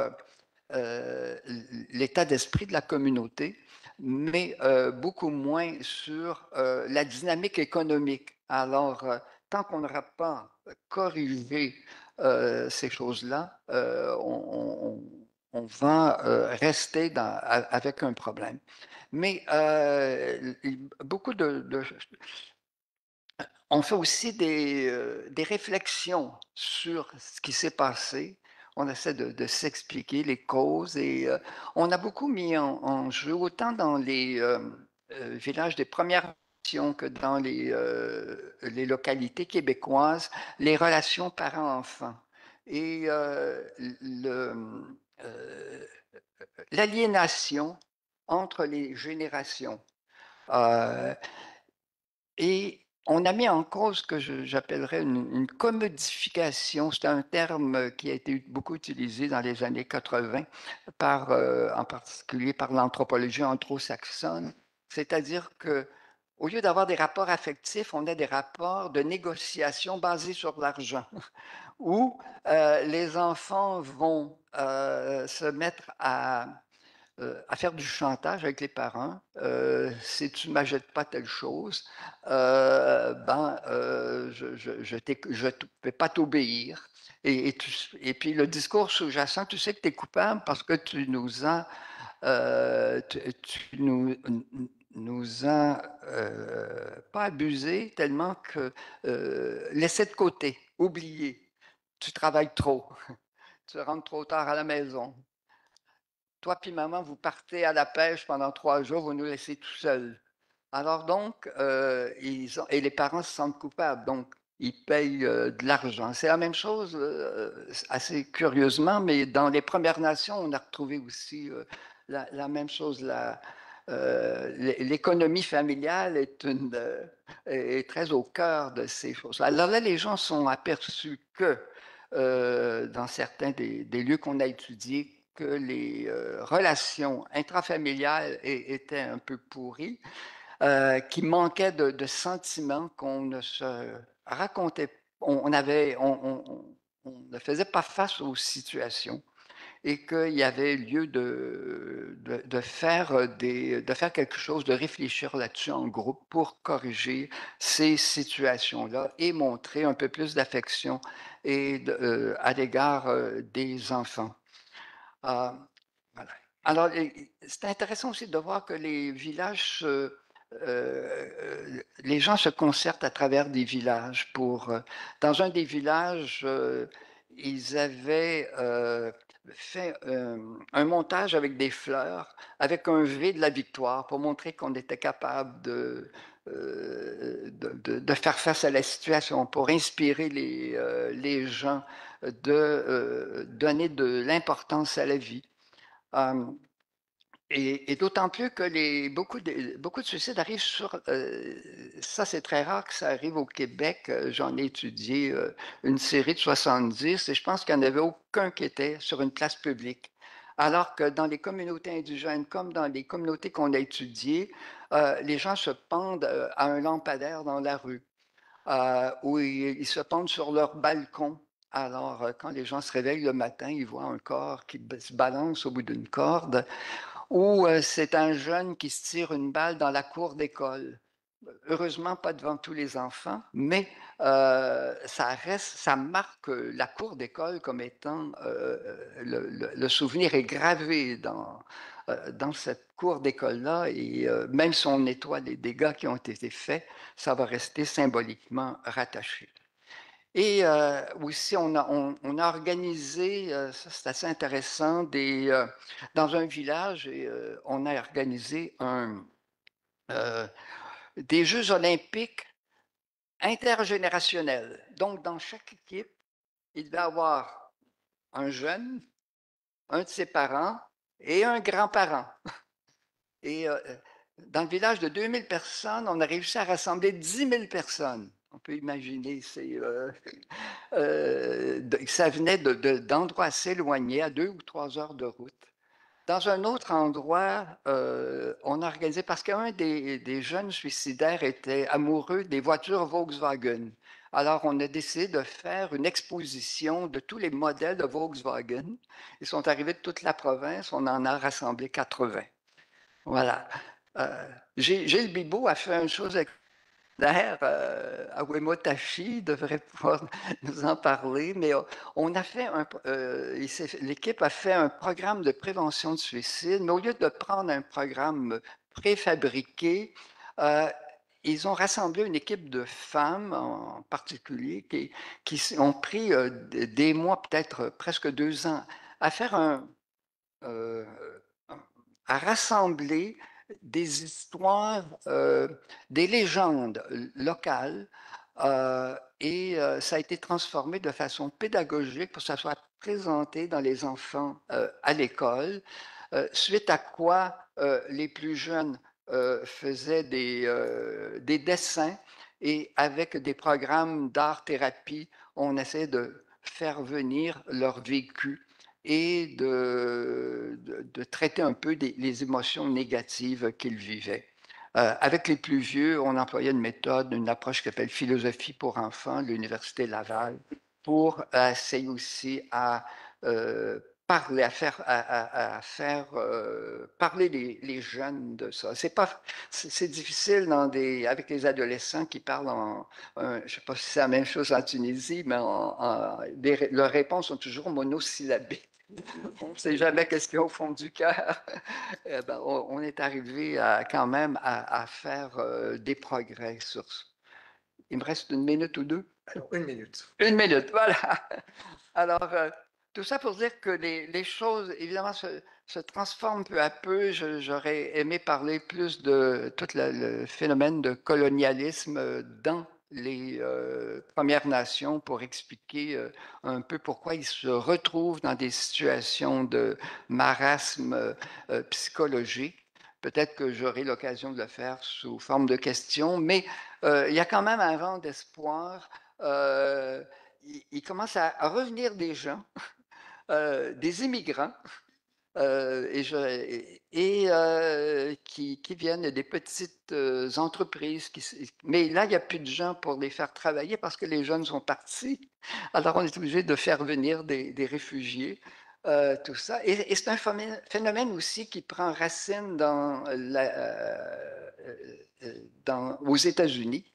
l'état d'esprit de la communauté, mais beaucoup moins sur la dynamique économique. Alors, tant qu'on n'aura pas corrigé ces choses-là, on va rester avec un problème. Mais beaucoup on fait aussi des réflexions sur ce qui s'est passé. On essaie de s'expliquer les causes et on a beaucoup mis en jeu, autant dans les villages des Premières Nations que dans les localités québécoises, les relations parents-enfants. Et euh, l'aliénation entre les générations. Euh, et on a mis en cause ce que j'appellerais une commodification. C'est un terme qui a été beaucoup utilisé dans les années 80, en particulier par l'anthropologie anthro-saxonne. C'est-à-dire que au lieu d'avoir des rapports affectifs, on a des rapports de négociation basés sur l'argent, où les enfants vont se mettre à faire du chantage avec les parents. Si tu ne m'achètes pas telle chose, je ne vais pas t'obéir. Et puis le discours sous-jacent, tu sais que tu es coupable parce que tu nous as, tu nous as pas abusé tellement que laissé de côté, oublié. Tu travailles trop, tu rentres trop tard à la maison. Toi puis maman, vous partez à la pêche pendant 3 jours, vous nous laissez tout seuls. Alors donc, et les parents se sentent coupables, donc ils payent de l'argent. C'est la même chose, assez curieusement, mais dans les Premières Nations, on a retrouvé aussi la même chose. L'économie familiale est très au cœur de ces choses. Alors là, les gens sont aperçus que dans certains des lieux qu'on a étudiés, que les relations intrafamiliales étaient un peu pourries, qui manquait de sentiments, qu'on ne se racontait, on ne faisait pas face aux situations et qu'il y avait lieu de faire de faire quelque chose, de réfléchir là-dessus en groupe pour corriger ces situations-là et montrer un peu plus d'affection à l'égard des enfants. Euh, voilà. Alors, c'est intéressant aussi de voir que les villages, les gens se concertent à travers des villages. Dans un des villages, ils avaient fait un montage avec des fleurs, avec un V de la victoire pour montrer qu'on était capable de faire face à la situation, pour inspirer les gens, de donner de l'importance à la vie. Et d'autant plus que beaucoup de suicides arrivent ça c'est très rare que ça arrive au Québec. J'en ai étudié une série de 70 et je pense qu'il n'y en avait aucun qui était sur une place publique. Alors que dans les communautés indigènes, comme dans les communautés qu'on a étudiées, les gens se pendent à un lampadaire dans la rue, ou ils se pendent sur leur balcon. Alors, quand les gens se réveillent le matin, ils voient un corps qui se balance au bout d'une corde. Ou c'est un jeune qui se tire une balle dans la cour d'école. Heureusement, pas devant tous les enfants, mais ça marque la cour d'école comme étant le souvenir est gravé dans cette cour d'école-là, et même si on nettoie les dégâts qui ont été faits, ça va rester symboliquement rattaché. Et aussi, on a organisé, ça c'est assez intéressant, dans un village, et, on a organisé des Jeux olympiques intergénérationnels. Donc, dans chaque équipe, il devait y avoir un jeune, un de ses parents et un grand-parent. Et dans le village de 2000 personnes, on a réussi à rassembler 10 000 personnes. On peut imaginer, ça venait d'endroits assez éloignés, à 2 ou 3 heures de route. Dans un autre endroit, on a organisé, parce qu'un des jeunes suicidaires était amoureux des voitures Volkswagen. Alors, on a décidé de faire une exposition de tous les modèles de Volkswagen. Ils sont arrivés de toute la province, on en a rassemblé 80. Voilà. Gilles Bibeau a fait une chose extraordinaire à Wemotachi, il devrait pouvoir nous en parler, mais on a fait l'équipe a fait un programme de prévention de suicide, mais au lieu de prendre un programme préfabriqué, ils ont rassemblé une équipe de femmes en particulier qui ont pris des mois, peut-être presque 2 ans, à faire à rassembler des histoires, des légendes locales, et ça a été transformé de façon pédagogique pour que ça soit présenté dans les enfants à l'école, suite à quoi les plus jeunes faisaient des dessins, et avec des programmes d'art-thérapie, on essaie de faire venir leur vécu et de traiter un peu les émotions négatives qu'ils vivaient. Avec les plus vieux, on employait une méthode, une approche qui s'appelle philosophie pour enfants, l'Université Laval, pour essayer aussi à parler, à faire parler les jeunes de ça. C'est difficile avec les adolescents qui parlent je ne sais pas si c'est la même chose en Tunisie, mais leurs réponses sont toujours monosyllabiques. On ne sait jamais qu'est-ce qu'il y a au fond du cœur. Eh ben, on est arrivé quand même à faire des progrès sur ça. Il me reste une minute ou deux. Alors, une minute. Une minute, voilà. Alors, tout ça pour dire que les choses, évidemment, se transforment peu à peu. J'aurais aimé parler plus de tout le phénomène de colonialisme dans les Premières Nations, pour expliquer un peu pourquoi ils se retrouvent dans des situations de marasme psychologique. Peut-être que j'aurai l'occasion de le faire sous forme de questions, mais il y a quand même un vent d'espoir. Il commence à revenir des gens, des immigrants, qui viennent des petites entreprises. Mais là, il n'y a plus de gens pour les faire travailler parce que les jeunes sont partis. Alors, on est obligé de faire venir des réfugiés. Tout ça. Et c'est un phénomène aussi qui prend racine aux États-Unis.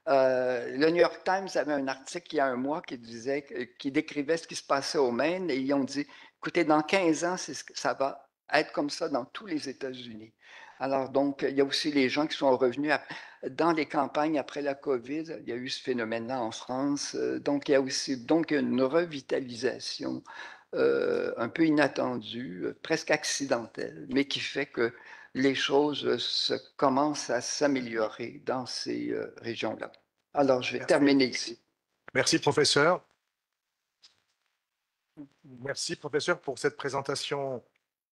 Le New York Times avait un article il y a un mois qui décrivait ce qui se passait au Maine, et ils ont dit, écoutez, dans 15 ans, ça va être comme ça dans tous les États-Unis. Alors donc, il y a aussi les gens qui sont revenus dans les campagnes après la COVID. Il y a eu ce phénomène-là en France. Donc, il y a aussi une revitalisation un peu inattendue, presque accidentelle, mais qui fait que les choses commencent à s'améliorer dans ces régions-là. Alors, je vais Merci. terminer ici. Merci, professeur. Merci, professeur, pour cette présentation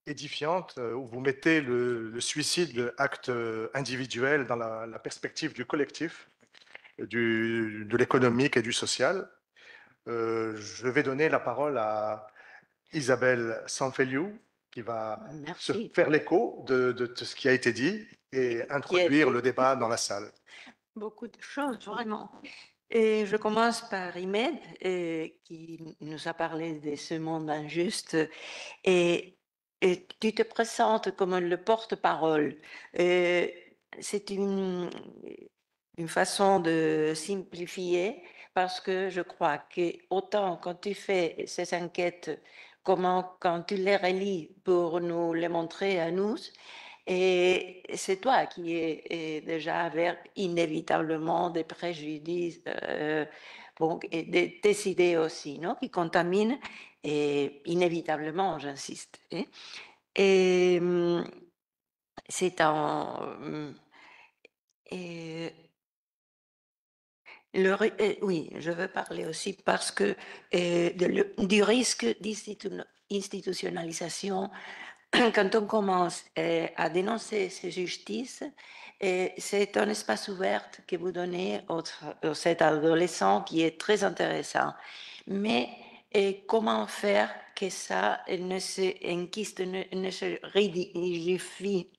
édifiante où vous mettez le suicide acte individuel dans la perspective du collectif, de l'économique et du social. Je vais donner la parole à Isabelle Sanfeliu qui va se Merci. faire l'écho de tout ce qui a été dit et introduire le débat dans la salle. Beaucoup de choses, vraiment. Et je commence par Imed, qui nous a parlé de ce monde injuste. Et, et tu te présentes comme le porte-parole. C'est une façon de simplifier parce que je crois que autant quand tu fais ces enquêtes, comment quand tu les relis pour nous les montrer à nous, et c'est toi qui es déjà avec inévitablement des préjudices, bon, et des idées aussi, non, qui contaminent, et inévitablement, j'insiste. Et c'est un. Et oui, je veux parler aussi parce que du risque d'institutionnalisation quand on commence à dénoncer ces justices, c'est un espace ouvert que vous donnez à cet adolescent qui est très intéressant. Mais comment faire que ça ne se enquiste, ne se rigidifie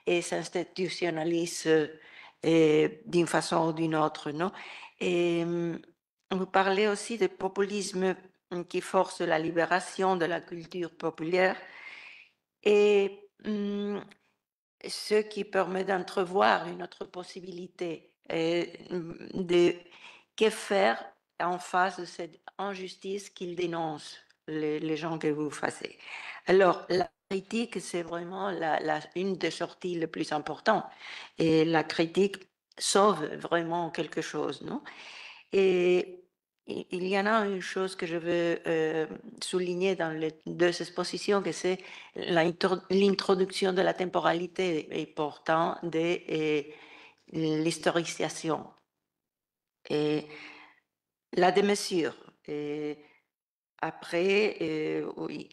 et s'institutionnalise d'une façon ou d'une autre, non? Et vous parlez aussi de populisme qui force la libération de la culture populaire et ce qui permet d'entrevoir une autre possibilité de que faire en face de cette injustice qu'ils dénoncent, les gens que vous faites. Alors, la critique, c'est vraiment une des sorties les plus importantes. Et la critique sauve vraiment quelque chose, non? Et il y en a une chose que je veux souligner dans les deux expositions, que c'est l'introduction de la temporalité et pourtant de l'historisation et la démesure. Et après, oui,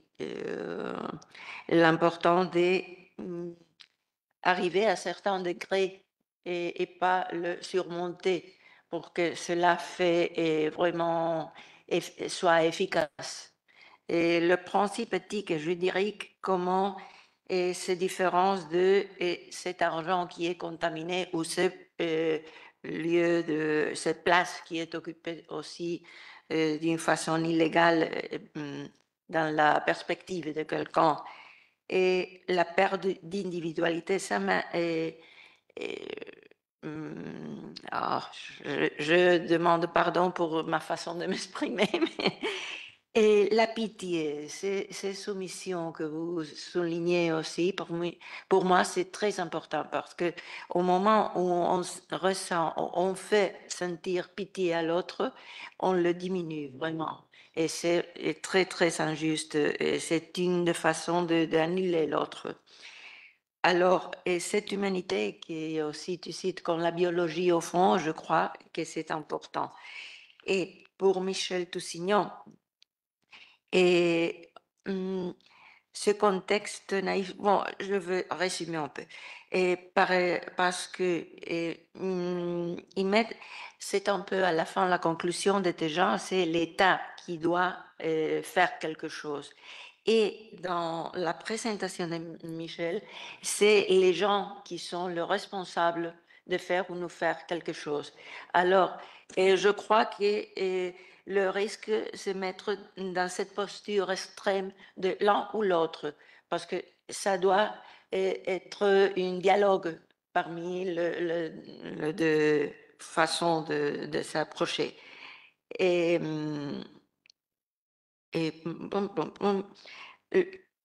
l'important d'arriver à certains degrés et pas le surmonter pour que cela fait vraiment soit efficace. Et le principe éthique et juridique, comment se différence de cet argent qui est contaminé ou ce lieu de cette place qui est occupée aussi d'une façon illégale dans la perspective de quelqu'un. Et la perte d'individualité, ça m'a. Alors, je demande pardon pour ma façon de m'exprimer, mais et la pitié, ces soumissions que vous soulignez aussi, pour moi, c'est très important parce que au moment où on ressent, on fait sentir pitié à l'autre, on le diminue vraiment. Et c'est très, très injuste. Et c'est une façon d'annuler l'autre. Alors, et cette humanité qui est aussi, tu cites comme la biologie au fond, je crois que c'est important. Et pour Michel Toussignon, et ce contexte naïf, bon, je veux résumer un peu, et parce que c'est un peu à la fin la conclusion de tes gens, c'est l'État qui doit faire quelque chose. Et dans la présentation de Michel, c'est les gens qui sont les responsables de faire ou nous faire quelque chose. Alors, je crois que le risque, c'est mettre dans cette posture extrême de l'un ou l'autre, parce que ça doit être un dialogue parmi les deux façons de s'approcher. Et, euh,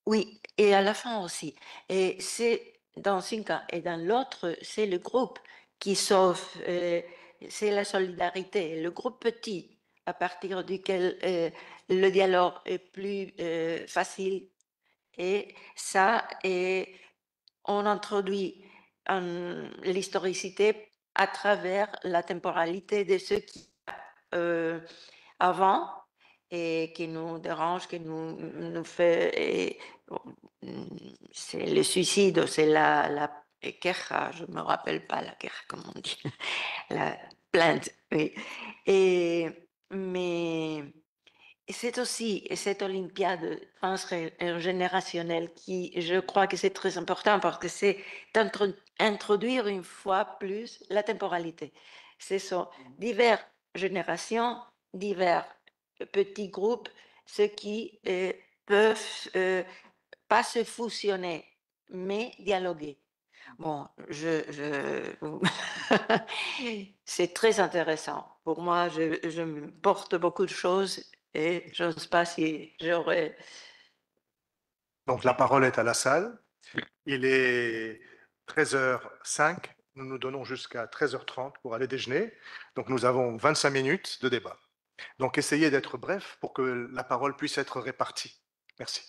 oui, et à la fin aussi. Et c'est dans un cas et dans l'autre, c'est le groupe qui sauve, c'est la solidarité, le groupe petit à partir duquel le dialogue est plus facile. Et ça, et on introduit l'historicité à travers la temporalité de ce qui avant et qui nous dérange, qui nous fait. C'est le suicide, c'est la queja, je ne me rappelle pas la queja, comment on dit, la plainte, oui. Mais c'est aussi cette Olympiade transgénérationnelle qui, je crois que c'est très important parce que c'est introduire une fois plus la temporalité. Ce sont diverses générations, divers petits groupes, ceux qui peuvent pas se fusionner, mais dialoguer. Bon, c'est très intéressant. Pour moi, je me porte beaucoup de choses et je ne sais pas si j'aurais. Donc la parole est à la salle. Il est 13h05. Nous nous donnons jusqu'à 13h30 pour aller déjeuner. Donc nous avons 25 minutes de débat. Donc essayez d'être bref pour que la parole puisse être répartie. Merci.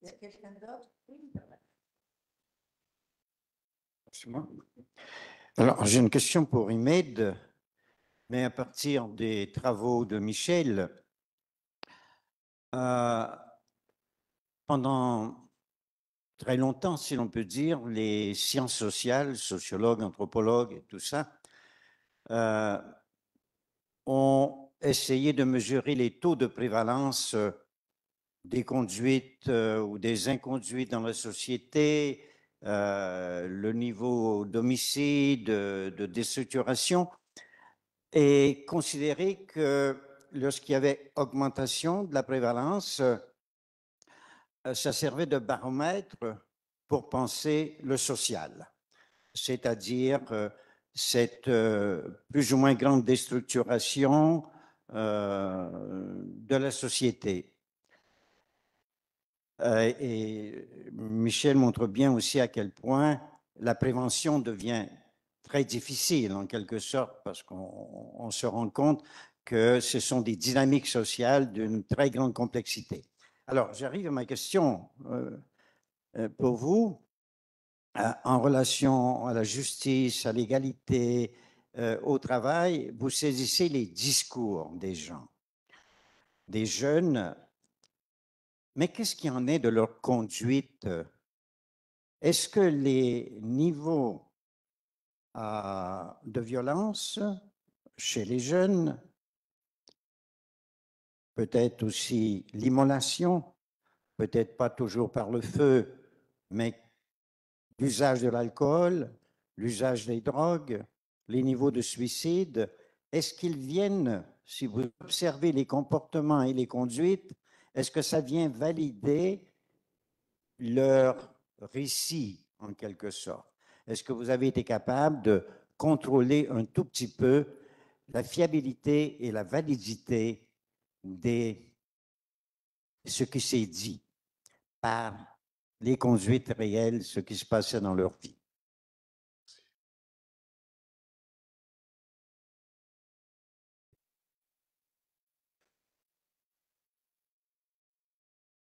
Il y a quelqu'un d'autre? C'est moi. Alors, j'ai une question pour Imed, mais à partir des travaux de Michel, pendant très longtemps, si l'on peut dire, les sciences sociales, sociologues, anthropologues et tout ça, ont essayé de mesurer les taux de prévalence des conduites ou des inconduites dans la société, le niveau d'homicide, de déstructuration, et considérer que lorsqu'il y avait augmentation de la prévalence, ça servait de baromètre pour penser le social, c'est-à-dire cette plus ou moins grande déstructuration de la société. Et Michel montre bien aussi à quel point la prévention devient très difficile en quelque sorte parce qu'on se rend compte que ce sont des dynamiques sociales d'une très grande complexité. Alors, j'arrive à ma question pour vous. En relation à la justice, à l'égalité, au travail, vous saisissez les discours des gens, des jeunes, mais qu'est-ce qu'il en est de leur conduite? Est-ce que les niveaux de violence chez les jeunes, peut-être aussi l'immolation, peut-être pas toujours par le feu, mais l'usage de l'alcool, l'usage des drogues, les niveaux de suicide, est-ce qu'ils viennent, si vous observez les comportements et les conduites, est-ce que ça vient valider leur récit en quelque sorte? Est-ce que vous avez été capable de contrôler un tout petit peu la fiabilité et la validité de ce qui s'est dit par les conduites réelles, ce qui se passait dans leur vie?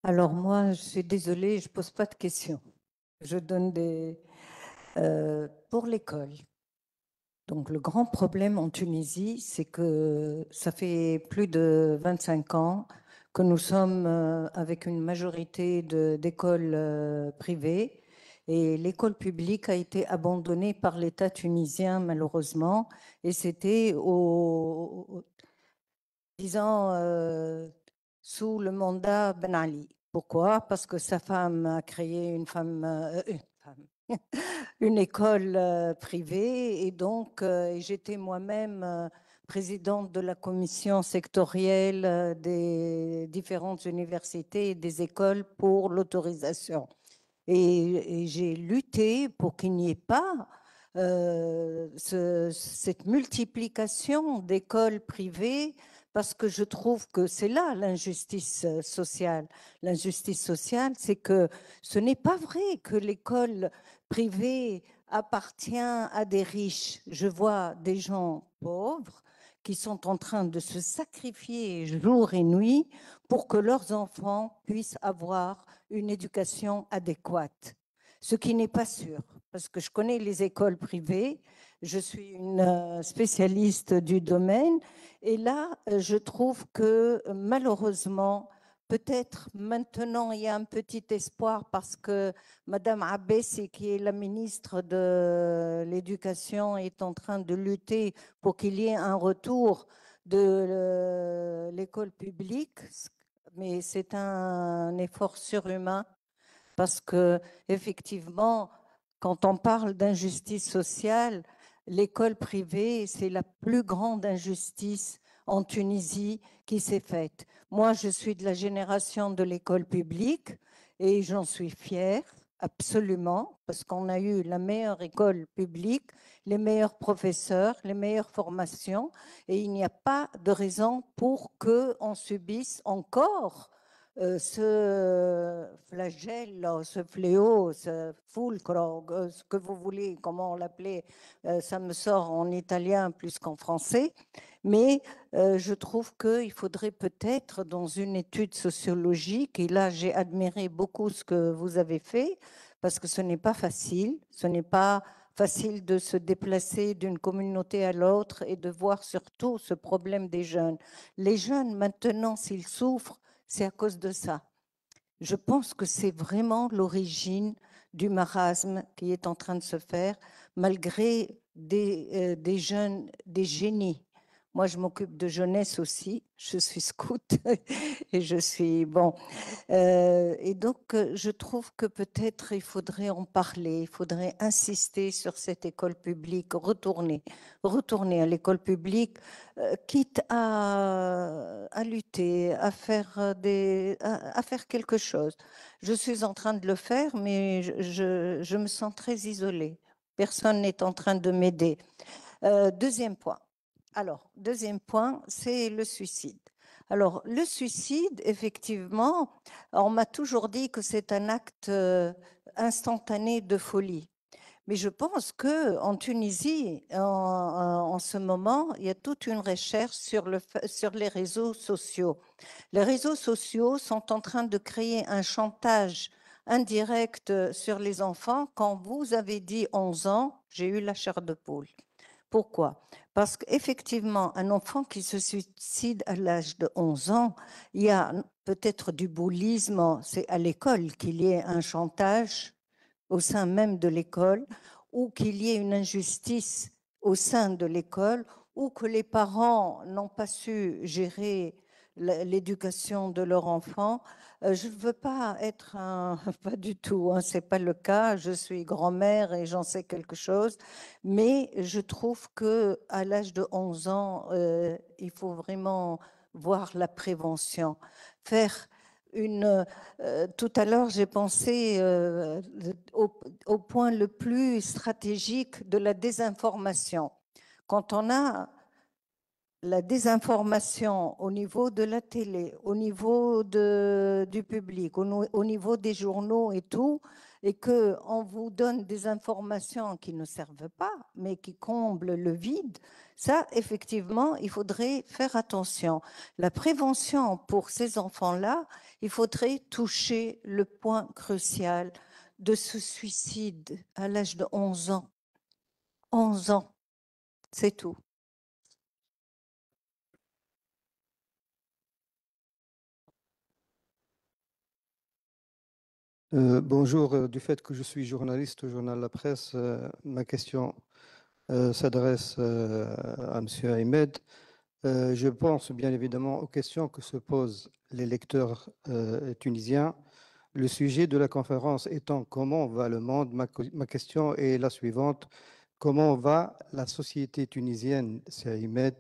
Alors moi, je suis désolée, je ne pose pas de questions. Je donne pour l'école. Donc le grand problème en Tunisie, c'est que ça fait plus de 25 ans que nous sommes avec une majorité d'écoles privées et l'école publique a été abandonnée par l'État tunisien malheureusement et c'était disons sous le mandat Ben Ali. Pourquoi? Parce que sa femme a créé une école privée et donc j'étais moi-même présidente de la commission sectorielle des différentes universités et des écoles pour l'autorisation. Et j'ai lutté pour qu'il n'y ait pas cette multiplication d'écoles privées parce que je trouve que c'est là l'injustice sociale. L'injustice sociale, c'est que ce n'est pas vrai que l'école privée appartient à des riches. Je vois des gens pauvres qui sont en train de se sacrifier jour et nuit pour que leurs enfants puissent avoir une éducation adéquate. Ce qui n'est pas sûr, parce que je connais les écoles privées, je suis une spécialiste du domaine, et là, je trouve que malheureusement, peut-être maintenant, il y a un petit espoir parce que Madame Abbessi, qui est la ministre de l'Éducation, est en train de lutter pour qu'il y ait un retour de l'école publique, mais c'est un effort surhumain parce que effectivement, quand on parle d'injustice sociale, l'école privée, c'est la plus grande injustice en Tunisie qui s'est faite. Moi, je suis de la génération de l'école publique et j'en suis fière, absolument, parce qu'on a eu la meilleure école publique, les meilleurs professeurs, les meilleures formations, et il n'y a pas de raison pour qu'on subisse encore ce flagelle, ce fléau, ce fulcro, ce que vous voulez, comment on l'appelait, ça me sort en italien plus qu'en français, mais je trouve qu'il faudrait peut-être dans une étude sociologique, et là j'ai admiré beaucoup ce que vous avez fait, parce que ce n'est pas facile, ce n'est pas facile de se déplacer d'une communauté à l'autre et de voir surtout ce problème des jeunes. Les jeunes, maintenant, s'ils souffrent, c'est à cause de ça. Je pense que c'est vraiment l'origine du marasme qui est en train de se faire, malgré des jeunes, des génies. Moi, je m'occupe de jeunesse aussi. Je suis scout et je suis bon. Et donc, je trouve que peut-être il faudrait en parler, il faudrait insister sur cette école publique, retourner à l'école publique, quitte à lutter, à faire, à faire quelque chose. Je suis en train de le faire, mais je me sens très isolée. Personne n'est en train de m'aider. Deuxième point. Alors, deuxième point, c'est le suicide. Alors, le suicide, effectivement, on m'a toujours dit que c'est un acte instantané de folie. Mais je pense qu'en Tunisie, en ce moment, il y a toute une recherche sur les réseaux sociaux. Les réseaux sociaux sont en train de créer un chantage indirect sur les enfants. Quand vous avez dit 11 ans, j'ai eu la chair de poule. Pourquoi? Parce qu'effectivement, un enfant qui se suicide à l'âge de 11 ans, il y a peut-être du bullisme, c'est à l'école qu'il y ait un chantage au sein même de l'école, ou qu'il y ait une injustice au sein de l'école, ou que les parents n'ont pas su gérer l'éducation de leur enfant. Je ne veux pas être un, pas du tout, hein, ce n'est pas le cas, je suis grand-mère et j'en sais quelque chose, mais je trouve qu'à l'âge de 11 ans, il faut vraiment voir la prévention, faire tout à l'heure, j'ai pensé au point le plus stratégique de la désinformation. Quand on a la désinformation au niveau de la télé, au niveau du public, au niveau des journaux et tout, et qu'on vous donne des informations qui ne servent pas, mais qui comblent le vide, ça, effectivement, il faudrait faire attention. La prévention pour ces enfants-là, il faudrait toucher le point crucial de ce suicide à l'âge de 11 ans. 11 ans, c'est tout. Bonjour, du fait que je suis journaliste au journal La Presse, ma question s'adresse à M. Ahmed. Je pense bien évidemment aux questions que se posent les lecteurs tunisiens. Le sujet de la conférence étant comment va le monde, ma question est la suivante. Comment va la société tunisienne, M. Ahmed?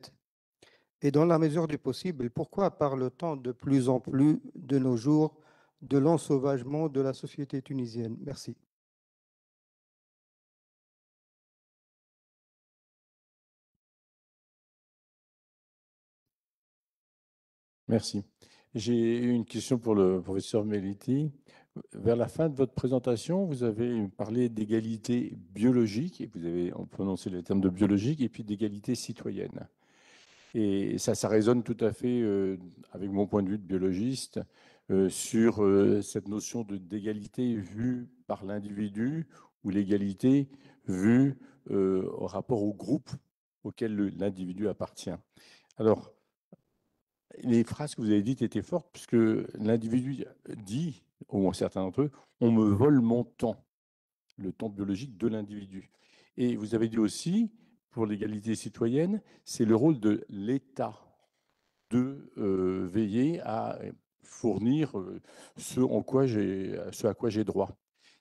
Et dans la mesure du possible, pourquoi parle-t-on de plus en plus de nos jours de l'ensauvagement de la société tunisienne? Merci. Merci. J'ai une question pour le professeur Meliti. Vers la fin de votre présentation, vous avez parlé d'égalité biologique, et vous avez prononcé le terme de biologique, et puis d'égalité citoyenne. Et ça résonne tout à fait avec mon point de vue de biologiste sur cette notion d'égalité vue par l'individu ou l'égalité vue au rapport au groupe auquel l'individu appartient. Alors, les phrases que vous avez dites étaient fortes puisque l'individu dit, au moins certains d'entre eux, on me vole mon temps, le temps biologique de l'individu. Et vous avez dit aussi, pour l'égalité citoyenne, c'est le rôle de l'État de veiller à fournir ce à quoi j'ai droit.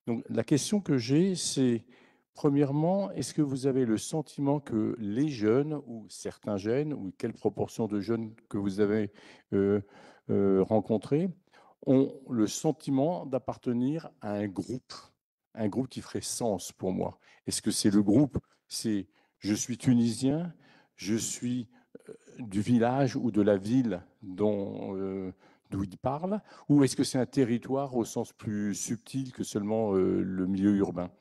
Donc la question que j'ai, c'est premièrement, est-ce que vous avez le sentiment que les jeunes, ou certains jeunes, ou quelle proportion de jeunes que vous avez rencontrés, ont le sentiment d'appartenir à un groupe qui ferait sens pour moi? Est-ce que c'est le groupe, c'est je suis tunisien, je suis du village ou de la ville d'où il parle, ou est-ce que c'est un territoire au sens plus subtil que seulement le milieu urbain?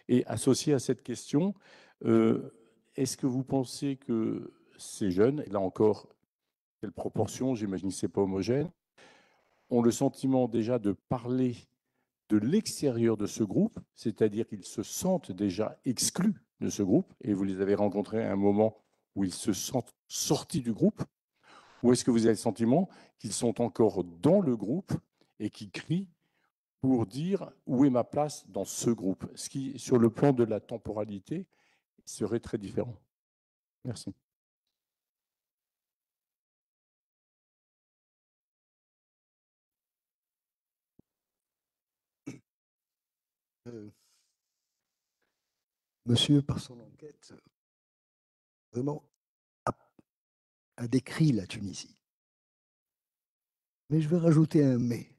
Et associé à cette question, est-ce que vous pensez que ces jeunes, et là encore, quelle proportion, j'imagine que ce n'est pas homogène, ont le sentiment déjà de parler de l'extérieur de ce groupe, c'est-à-dire qu'ils se sentent déjà exclus de ce groupe, et vous les avez rencontrés à un moment où ils se sentent sortis du groupe, ou est-ce que vous avez le sentiment qu'ils sont encore dans le groupe et qui crient pour dire où est ma place dans ce groupe, ce qui, sur le plan de la temporalité, serait très différent? Merci. Monsieur, par son enquête, vraiment a décrit la Tunisie. Mais je vais rajouter un mais.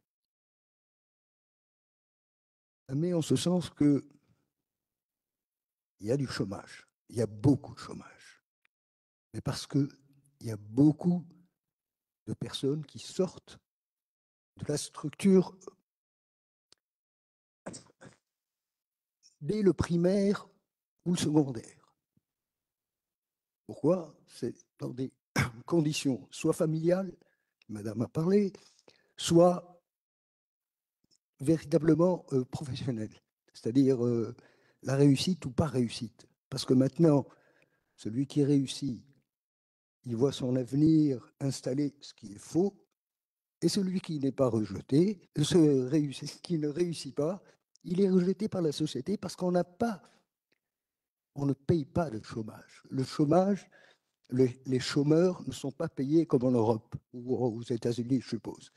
Un mais en ce sens que il y a du chômage. Il y a beaucoup de chômage. Mais parce qu'il y a beaucoup de personnes qui sortent de la structure dès le primaire ou le secondaire. Pourquoi? C'est dans des conditions soit familiales, Madame a parlé, soit véritablement professionnelles, c'est-à-dire la réussite ou pas réussite. Parce que maintenant, celui qui réussit, il voit son avenir installé, ce qui est faux, et celui qui n'est pas rejeté, qui ne réussit pas, il est rejeté par la société parce qu'on n'a pas, on ne paye pas le chômage. Le chômage, les chômeurs ne sont pas payés comme en Europe ou aux États-Unis, je suppose.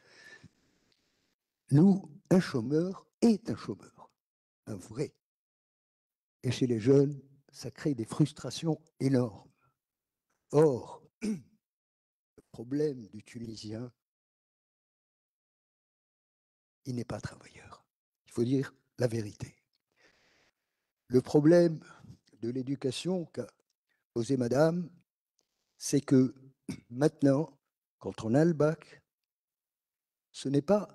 Nous, un chômeur est un chômeur, un vrai. Et chez les jeunes, ça crée des frustrations énormes. Or, le problème du Tunisien, il n'est pas travailleur. Il faut dire la vérité. Le problème de l'éducation qu'a posé Madame, c'est que maintenant, quand on a le bac, ce n'est pas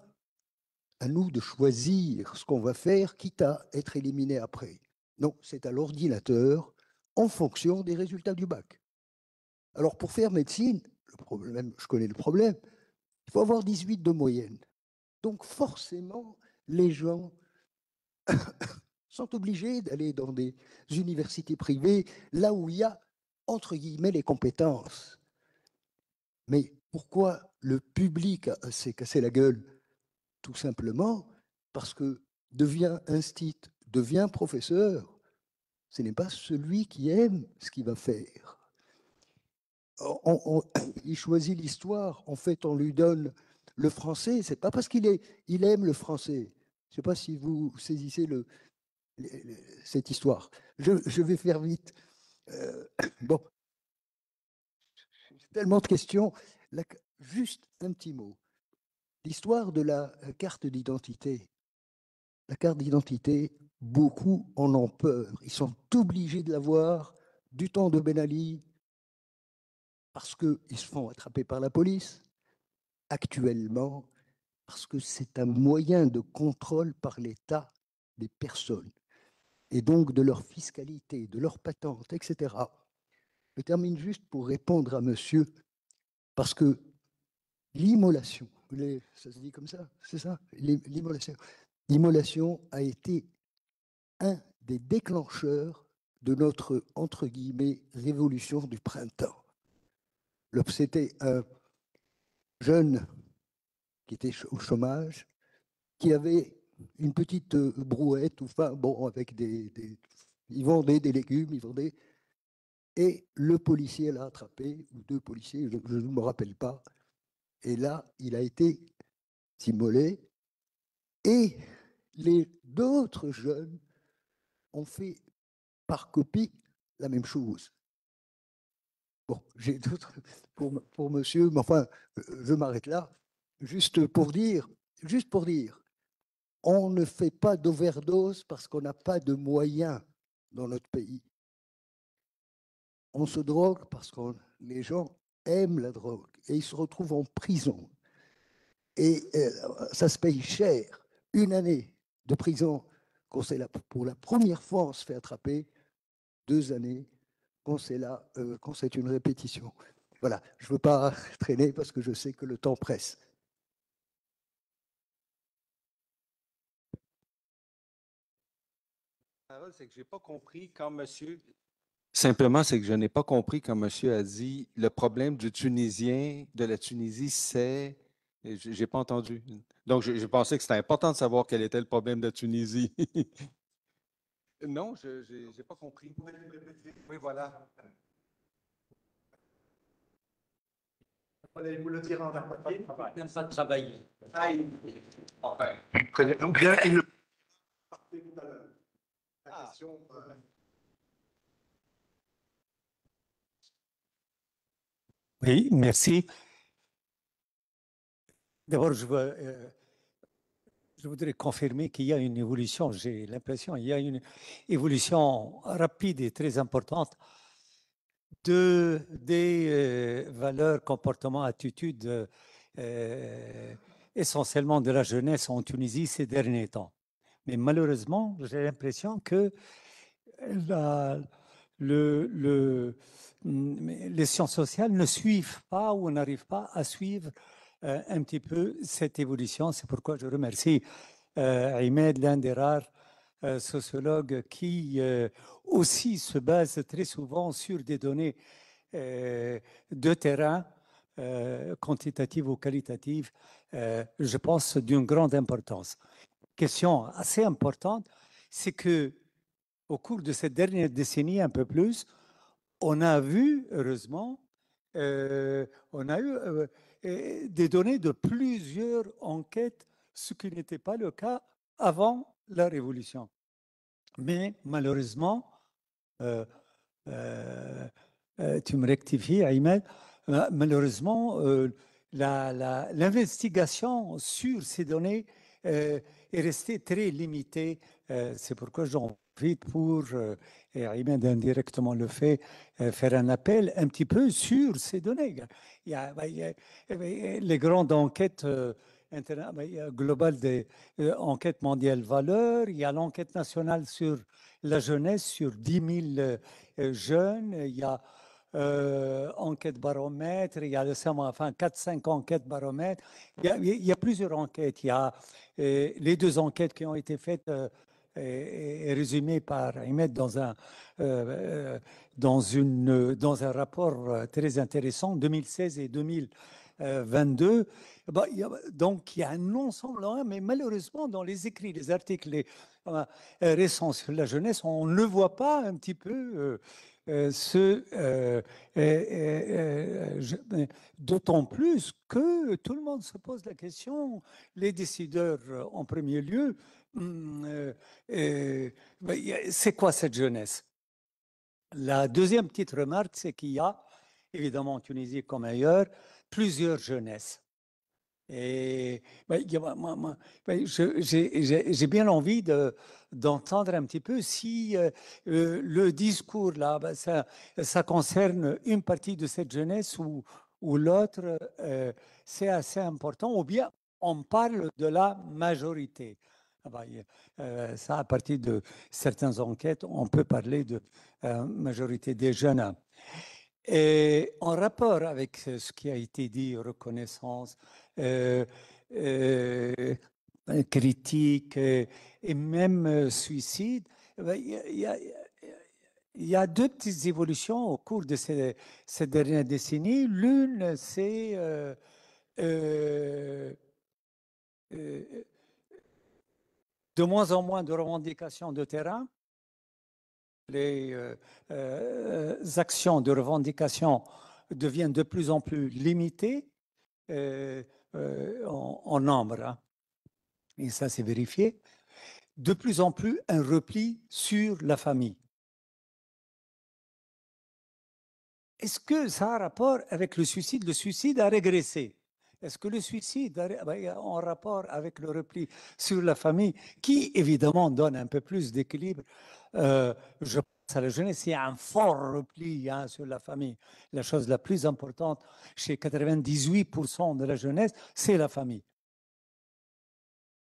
à nous de choisir ce qu'on va faire, quitte à être éliminé après. Non, c'est à l'ordinateur en fonction des résultats du bac. Alors, pour faire médecine, le problème, je connais le problème, il faut avoir 18 de moyenne. Donc, forcément, les gens sont obligés d'aller dans des universités privées, là où il y a, entre guillemets, les compétences. Mais pourquoi le public s'est cassé la gueule? Tout simplement parce que devient instit, devient professeur, ce n'est pas celui qui aime ce qu'il va faire. Il choisit l'histoire, en fait, on lui donne le français, c'est pas parce qu'il aime le français. Je ne sais pas si vous saisissez cette histoire. Je vais faire vite. Bon, tellement de questions. Juste un petit mot. L'histoire de la carte d'identité. La carte d'identité, beaucoup en ont peur. Ils sont obligés de l'avoir du temps de Ben Ali parce qu'ils se font attraper par la police. Actuellement, parce que c'est un moyen de contrôle par l'État des personnes et donc de leur fiscalité, de leur patente, etc. Je termine juste pour répondre à monsieur Parce que l'immolation, ça se dit comme ça, c'est ça, l'immolation a été un des déclencheurs de notre, entre guillemets, révolution du printemps. C'était un jeune qui était au chômage, qui avait une petite brouette, enfin, bon, avec il vendait des légumes, il vendait, et le policier l'a attrapé, ou deux policiers, je ne me rappelle pas, et là, il a été immolé, et d'autres jeunes ont fait par copie la même chose. Bon, j'ai d'autres pour monsieur, mais enfin, je m'arrête là, juste pour dire, on ne fait pas d'overdose parce qu'on n'a pas de moyens dans notre pays. On se drogue parce que les gens aiment la drogue et ils se retrouvent en prison. Et ça se paye cher. Une année de prison, quand pour la première fois on se fait attraper, 2 années, quand c'est une répétition. Voilà, je ne veux pas traîner parce que je sais que le temps presse. C'est que j'ai pas compris quand monsieur. Simplement, c'est que je n'ai pas compris quand monsieur a dit le problème du Tunisien, de la Tunisie, c'est. J'ai pas entendu. Donc, je pensais que c'était important de savoir quel était le problème de la Tunisie. Non, je n'ai pas compris. Oui, voilà. Allez, vous le dire en papier. Même pas de travailler. Très bien. Donc, bien, il le. La question. Oui, merci. D'abord, je voudrais confirmer qu'il y a une évolution. J'ai l'impression qu'il y a une évolution rapide et très importante des valeurs, comportements, attitudes essentiellement de la jeunesse en Tunisie ces derniers temps. Mais malheureusement, j'ai l'impression que les sciences sociales ne suivent pas ou n'arrivent pas à suivre un petit peu cette évolution. C'est pourquoi je remercie Ahmed, l'un des rares sociologues qui aussi se base très souvent sur des données de terrain, quantitatives ou qualitatives, je pense d'une grande importance. Question assez importante, c'est que au cours de cette dernière décennie, un peu plus, on a vu, heureusement, on a eu des données de plusieurs enquêtes, ce qui n'était pas le cas avant la Révolution. Mais malheureusement, tu me rectifies, Ahmed, malheureusement, l'investigation sur ces données est restée très limitée. C'est pourquoi j'en profite pour, et Ahmed indirectement le fait, faire un appel un petit peu sur ces données. Il y a les grandes enquêtes globales des enquêtes mondiales valeurs, il y a l'enquête nationale sur la jeunesse, sur 10 000 jeunes, il y a enquête baromètre, il y a 4-5 enquêtes baromètre, il y a plusieurs enquêtes. Il y a les 2 enquêtes qui ont été faites et résumées par Ahmed dans un rapport très intéressant, 2016 et 2022. Donc, il y a un ensemble, mais malheureusement, dans les écrits, les articles récents sur la jeunesse, on ne voit pas un petit peu d'autant plus que tout le monde se pose la question, les décideurs en premier lieu, c'est quoi cette jeunesse? La deuxième petite remarque, c'est qu'il y a, évidemment en Tunisie comme ailleurs, plusieurs jeunesses. Et j'ai bien envie d'entendre un petit peu si le discours là, ça concerne une partie de cette jeunesse ou l'autre, c'est assez important, ou bien on parle de la majorité. Ça, à partir de certaines enquêtes, on peut parler de majorité des jeunes. Et en rapport avec ce qui a été dit, reconnaissance, critique et même suicide, il y a deux petites évolutions au cours de ces dernières décennies. L'une, c'est de moins en moins de revendications de terrain. Les actions de revendication deviennent de plus en plus limitées en nombre. Hein. Et ça, c'est vérifié. De plus en plus, un repli sur la famille. Est-ce que ça a rapport avec le suicide? Le suicide a régressé. Est-ce que le suicide est en rapport avec le repli sur la famille, qui évidemment donne un peu plus d'équilibre? Je pense à la jeunesse, il y a un fort repli hein, sur la famille. La chose la plus importante chez 98% de la jeunesse, c'est la famille.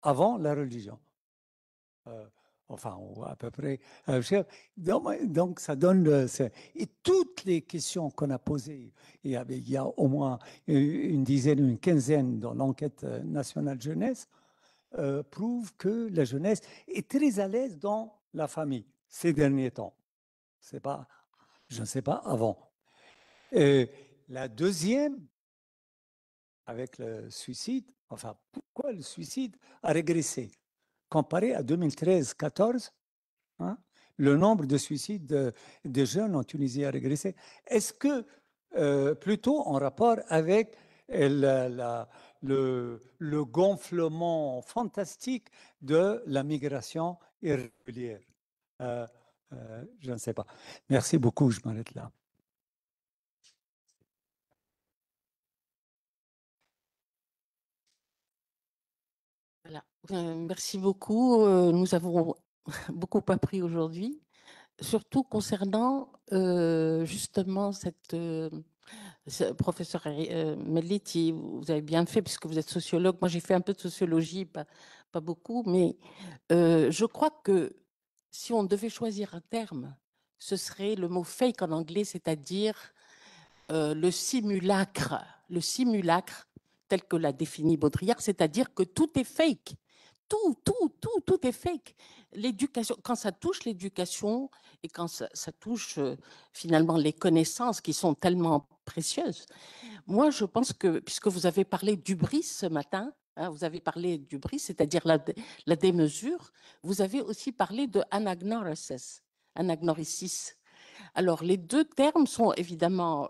Avant la religion. Enfin, à peu près. Donc, ça donne. Et toutes les questions qu'on a posées, il y a au moins une dizaine, une quinzaine dans l'enquête nationale jeunesse, prouvent que la jeunesse est très à l'aise dans la famille ces derniers temps. C'est pas, je ne sais pas avant. La deuxième, avec le suicide, enfin, pourquoi le suicide a régressé? Comparé à 2013-14, hein, le nombre de suicides de jeunes en Tunisie a régressé. Est-ce que plutôt en rapport avec le gonflement fantastique de la migration irrégulière? Je ne sais pas. Merci beaucoup, je m'arrête là. Voilà. Merci beaucoup. Nous avons beaucoup appris aujourd'hui, surtout concernant justement cette professeur Melliti, vous avez bien fait puisque vous êtes sociologue. Moi, j'ai fait un peu de sociologie, pas beaucoup, mais je crois que si on devait choisir un terme, ce serait le mot fake en anglais, c'est-à-dire le simulacre tel que l'a défini Baudrillard, c'est-à-dire que tout est fake. Tout est fake. L'éducation, quand ça touche l'éducation et quand ça touche finalement les connaissances qui sont tellement précieuses, moi je pense que, puisque vous avez parlé d'hubris ce matin, hein, vous avez parlé d'hubris, c'est-à-dire la démesure, vous avez aussi parlé de anagnorisis. Alors les deux termes sont évidemment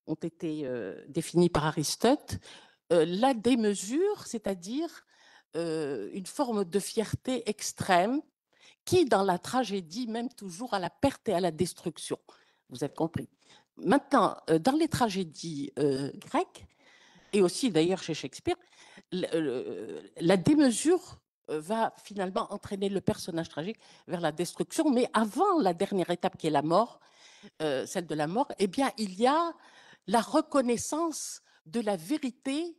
ont été définis par Aristote. La démesure, c'est-à-dire une forme de fierté extrême qui, dans la tragédie, mène toujours à la perte et à la destruction. Vous avez compris. Maintenant, dans les tragédies grecques, et aussi d'ailleurs chez Shakespeare, la démesure va finalement entraîner le personnage tragique vers la destruction, mais avant la dernière étape qui est la mort, celle de la mort, eh bien, il y a la reconnaissance de la vérité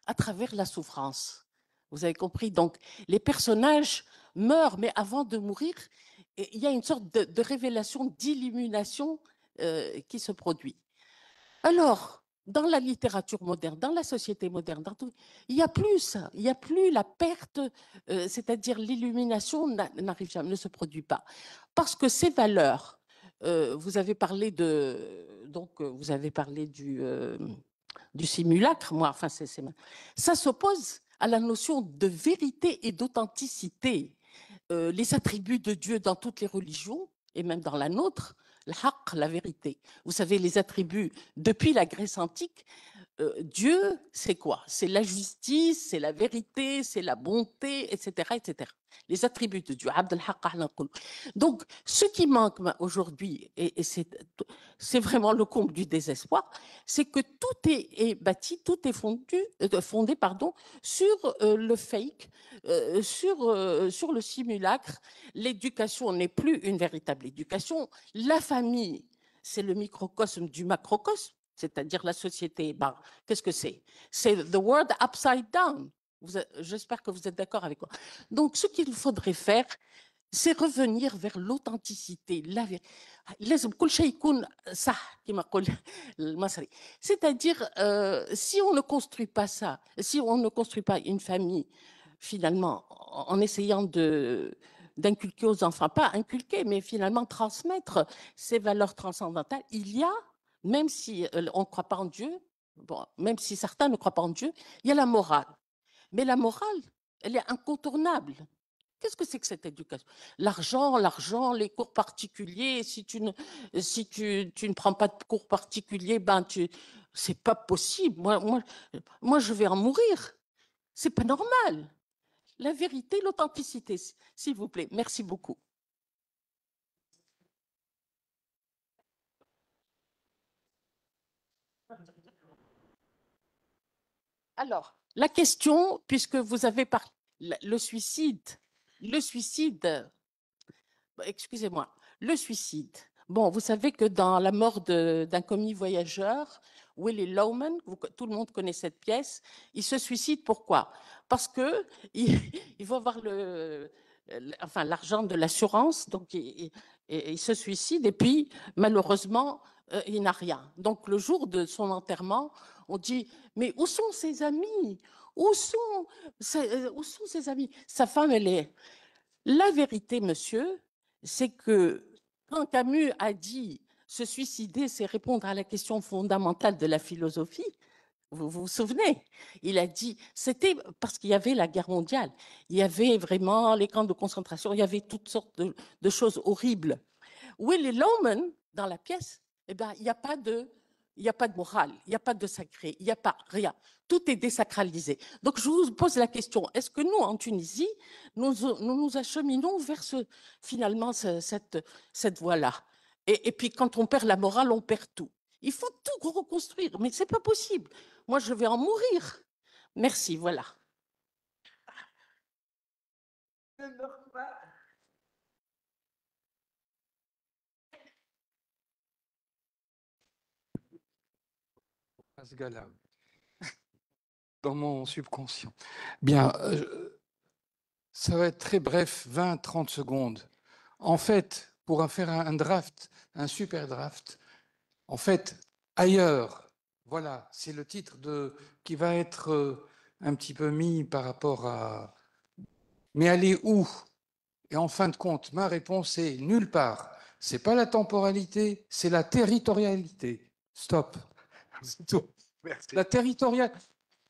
à travers la souffrance. Vous avez compris? Donc, les personnages meurent, mais avant de mourir, il y a une sorte de révélation, d'illumination qui se produit. Alors, dans la littérature moderne, dans la société moderne, il n'y a plus ça, il n'y a plus la perte, c'est-à-dire l'illumination n'arrive jamais, ne se produit pas. Parce que ces valeurs, vous avez parlé vous avez parlé du simulacre, moi, enfin, ça s'oppose à la notion de vérité et d'authenticité. Les attributs de Dieu dans toutes les religions, et même dans la nôtre, la vérité. Vous savez, les attributs, depuis la Grèce antique, Dieu, c'est quoi? C'est la justice, c'est la vérité, c'est la bonté, etc., etc. Les attributs de Dieu. Donc, ce qui manque aujourd'hui, et c'est vraiment le comble du désespoir, c'est que tout est bâti, tout est fondé sur le fake, sur le simulacre. L'éducation n'est plus une véritable éducation. La famille, c'est le microcosme du macrocosme, c'est-à-dire la société. Ben, qu'est-ce que c'est? C'est the world upside down. J'espère que vous êtes d'accord avec moi. Donc, ce qu'il faudrait faire, c'est revenir vers l'authenticité. لازم كل شيء يكون صح كما يقول المصري. C'est-à-dire, si on ne construit pas ça, si on ne construit pas une famille, finalement, en essayant d'inculquer aux enfants, pas inculquer, mais finalement transmettre ces valeurs transcendantales, il y a, même si on ne croit pas en Dieu, bon, même si certains ne croient pas en Dieu, il y a la morale. Mais la morale, elle est incontournable. Qu'est-ce que c'est que cette éducation? L'argent, les cours particuliers. Si tu ne prends pas de cours particuliers, c'est pas possible. Moi, je vais en mourir. C'est pas normal. La vérité, l'authenticité, s'il vous plaît. Merci beaucoup. Alors, la question, puisque vous avez parlé, le suicide, excusez-moi, le suicide. Bon, vous savez que dans La mort d'un commis voyageur, Willie Loman, tout le monde connaît cette pièce, il se suicide. Pourquoi? Parce que il va avoir l'argent de l'assurance, donc il se suicide et puis malheureusement il n'a rien. Donc le jour de son enterrement, on dit mais où sont ses amis? Où sont ses amis? Sa femme, elle est. La vérité, monsieur, c'est que quand Camus a dit se suicider, c'est répondre à la question fondamentale de la philosophie. Vous vous souvenez? Il a dit, c'était parce qu'il y avait la guerre mondiale, il y avait vraiment les camps de concentration, il y avait toutes sortes de choses horribles. Willie Loman, dans la pièce, eh ben, il n'y a pas de morale, il n'y a pas de sacré, il n'y a pas rien. Tout est désacralisé. Donc, je vous pose la question, est-ce que nous, en Tunisie, nous acheminons vers finalement cette voie-là? Et puis, quand on perd la morale, on perd tout. Il faut tout reconstruire, mais ce n'est pas possible. Moi, je vais en mourir. Merci, voilà. Ce gars-là, dans mon subconscient. Bien, ça va être très bref, 20-30 secondes. En fait, pour faire un draft, un super draft, en fait, ailleurs, voilà, c'est le titre qui va être un petit peu mis par rapport à... Mais aller où? Et en fin de compte, ma réponse est nulle part. Ce n'est pas la temporalité, c'est la territorialité. Stop. C'est tout. Merci. La territoriale.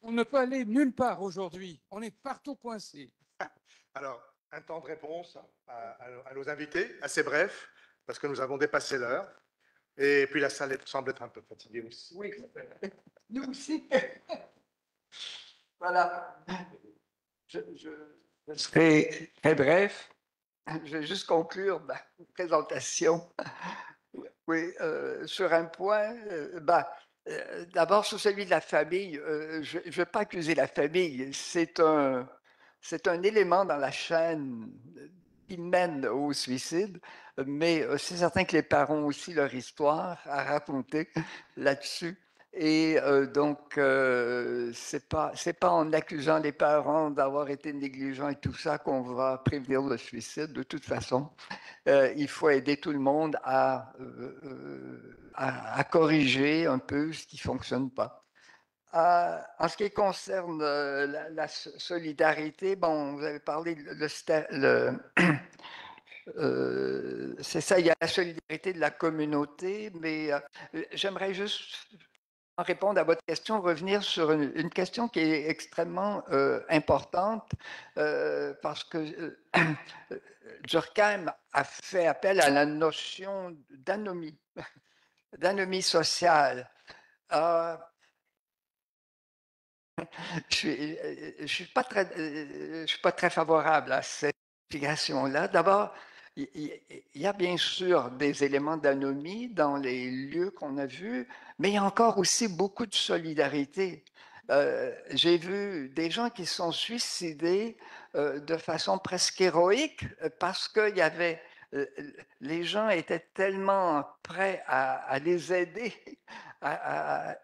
On ne peut aller nulle part aujourd'hui. On est partout coincé. Alors, un temps de réponse à nos invités, assez bref, parce que nous avons dépassé l'heure. Et puis la salle semble être un peu fatiguée aussi. Oui, nous aussi. Voilà. Je serai très bref. Je vais juste conclure ma présentation. Oui, sur un point, d'abord sur celui de la famille, je ne veux pas accuser la famille, c'est un élément dans la chaîne qui mène au suicide, mais c'est certain que les parents ont aussi leur histoire à raconter là-dessus. Et donc, c'est pas en accusant les parents d'avoir été négligents et tout ça qu'on va prévenir le suicide. De toute façon, il faut aider tout le monde à corriger un peu ce qui ne fonctionne pas. En ce qui concerne la solidarité, bon, vous avez parlé c'est ça, il y a la solidarité de la communauté, mais j'aimerais juste, en répondre à votre question, revenir sur une question qui est extrêmement importante, parce que Durkheim a fait appel à la notion d'anomie, d'anomie sociale. Je suis pas très favorable à cette explication-là. D'abord, il y a bien sûr des éléments d'anomie dans les lieux qu'on a vus, mais il y a encore aussi beaucoup de solidarité. J'ai vu des gens qui sont suicidés de façon presque héroïque parce qu'il y avait les gens étaient tellement prêts à les aider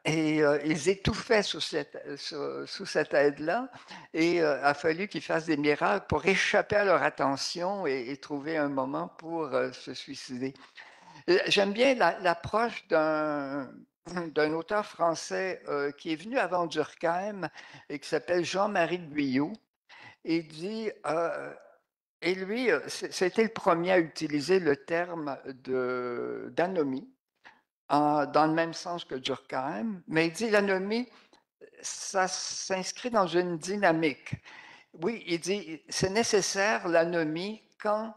et ils étouffaient sous cette aide-là et a fallu qu'ils fassent des miracles pour échapper à leur attention et trouver un moment pour se suicider. J'aime bien l'approche d'un auteur français qui est venu avant Durkheim et qui s'appelle Jean-Marie Guyot. Il dit, et lui, c'était le premier à utiliser le terme d'anomie, dans le même sens que Durkheim, mais il dit l'anomie, ça s'inscrit dans une dynamique. Oui, il dit, c'est nécessaire l'anomie quand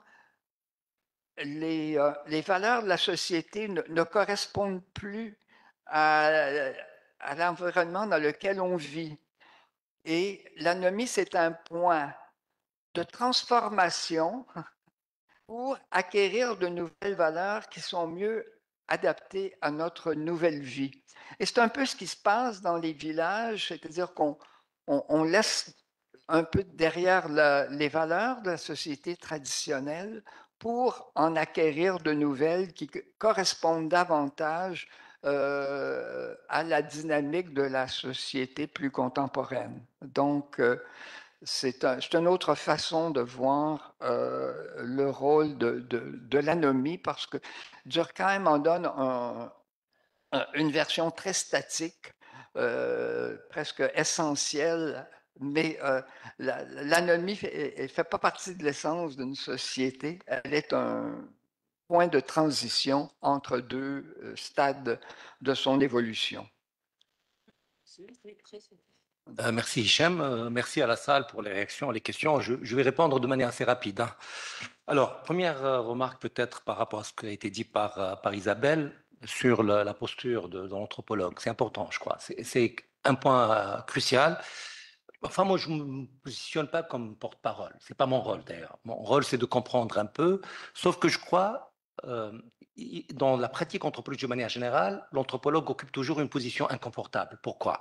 les valeurs de la société ne correspondent plus à l'environnement dans lequel on vit. Et l'anomie, c'est un point de transformation pour acquérir de nouvelles valeurs qui sont mieux adaptées à notre nouvelle vie. Et c'est un peu ce qui se passe dans les villages, c'est-à-dire qu'on laisse un peu derrière les valeurs de la société traditionnelle pour en acquérir de nouvelles qui correspondent davantage à la dynamique de la société plus contemporaine. Donc, c'est une autre façon de voir le rôle de l'anomie parce que Durkheim en donne une version très statique, presque essentielle, mais l'anomie ne fait pas partie de l'essence d'une société. Elle est un point de transition entre deux stades de son évolution. Merci Hichem, merci à la salle pour les réactions, les questions. Je vais répondre de manière assez rapide. Alors, première remarque peut-être par rapport à ce qui a été dit par Isabelle sur la posture de l'anthropologue. C'est important, je crois. C'est un point crucial. Enfin, moi, je ne me positionne pas comme porte-parole. Ce n'est pas mon rôle, d'ailleurs. Mon rôle, c'est de comprendre un peu, sauf que je crois, dans la pratique anthropologique de manière générale, l'anthropologue occupe toujours une position inconfortable. Pourquoi?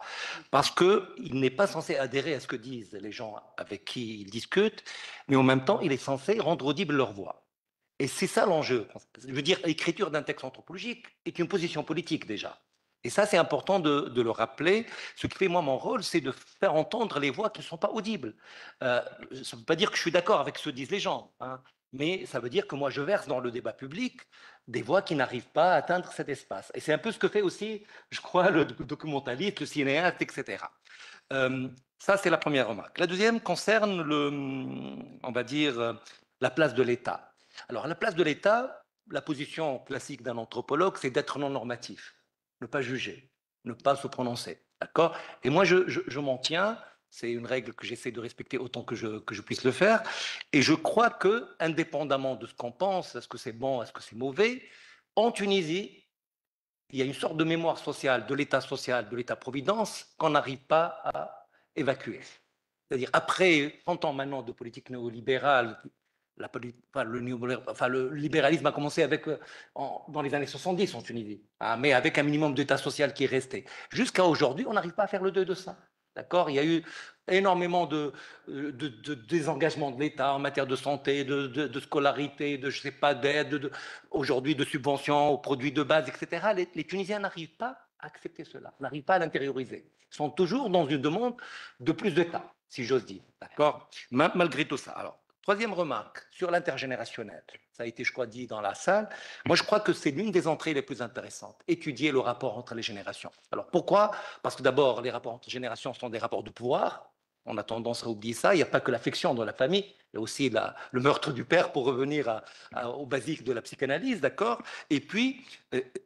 Parce qu'il n'est pas censé adhérer à ce que disent les gens avec qui il discute, mais en même temps, il est censé rendre audible leur voix. Et c'est ça l'enjeu. Je veux dire, l'écriture d'un texte anthropologique est une position politique déjà. Et ça, c'est important de le rappeler. Ce qui fait, moi, mon rôle, c'est de faire entendre les voix qui ne sont pas audibles. Ça ne veut pas dire que je suis d'accord avec ce que disent les gens, hein, mais ça veut dire que moi, je verse dans le débat public des voix qui n'arrivent pas à atteindre cet espace. Et c'est un peu ce que fait aussi, je crois, le documentaliste, le cinéaste, etc. Ça, c'est la première remarque. La deuxième concerne, on va dire, la place de l'État. Alors, à la place de l'État, la position classique d'un anthropologue, c'est d'être non normatif, ne pas juger, ne pas se prononcer. D'accord? Et moi, je m'en tiens. C'est une règle que j'essaie de respecter autant que je puisse le faire. Et je crois que, indépendamment de ce qu'on pense, est-ce que c'est bon, est-ce que c'est mauvais, en Tunisie, il y a une sorte de mémoire sociale, de l'État-providence, qu'on n'arrive pas à évacuer. C'est-à-dire, après 30 ans maintenant de politique néolibérale, le libéralisme a commencé dans les années 70 en Tunisie, hein, mais avec un minimum d'État social qui est resté. Jusqu'à aujourd'hui, on n'arrive pas à faire le deuil de ça. D'accord? Il y a eu énormément de désengagement de l'État en matière de santé, de scolarité, je sais pas, d'aide, aujourd'hui de subventions aux produits de base, etc. Les Tunisiens n'arrivent pas à accepter cela, n'arrivent pas à l'intérioriser. Ils sont toujours dans une demande de plus d'État, si j'ose dire. D'accord? Malgré tout ça. Alors, troisième remarque, sur l'intergénérationnel. Ça a été, je crois, dit dans la salle. Moi, je crois que c'est l'une des entrées les plus intéressantes, étudier le rapport entre les générations. Alors, pourquoi? Parce que d'abord, les rapports entre générations sont des rapports de pouvoir. On a tendance à oublier ça. Il n'y a pas que l'affection dans la famille, il y a aussi le meurtre du père, pour revenir au basique de la psychanalyse, d'accord? Et puis,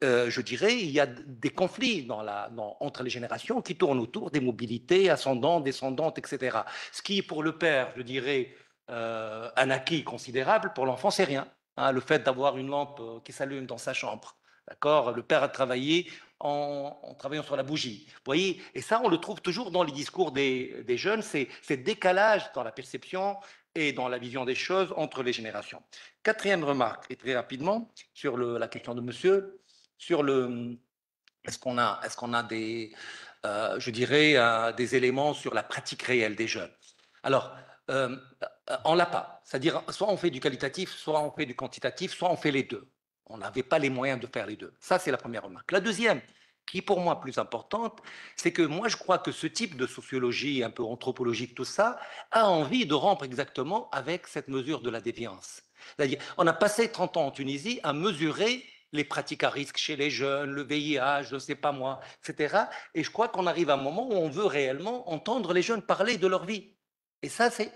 je dirais, il y a des conflits entre les générations qui tournent autour des mobilités ascendantes, descendantes, etc. Ce qui, pour le père, je dirais, un acquis considérable, pour l'enfant, c'est rien. Hein, le fait d'avoir une lampe qui s'allume dans sa chambre. D'accord? Le père a travaillé en travaillant sur la bougie. Vous voyez? Et ça, on le trouve toujours dans les discours des jeunes, c'est décalage dans la perception et dans la vision des choses entre les générations. Quatrième remarque, et très rapidement, sur la question de monsieur, sur est-ce qu'on a des, je dirais, des éléments sur la pratique réelle des jeunes. Alors, On ne l'a pas. C'est-à-dire, soit on fait du qualitatif, soit on fait du quantitatif, soit on fait les deux. On n'avait pas les moyens de faire les deux. Ça, c'est la première remarque. La deuxième, qui est pour moi plus importante, c'est que moi, je crois que ce type de sociologie, un peu anthropologique, tout ça, a envie de rompre exactement avec cette mesure de la déviance. C'est-à-dire, on a passé 30 ans en Tunisie à mesurer les pratiques à risque chez les jeunes, le VIH, je ne sais pas moi, etc. Et je crois qu'on arrive à un moment où on veut réellement entendre les jeunes parler de leur vie. Et ça, c'est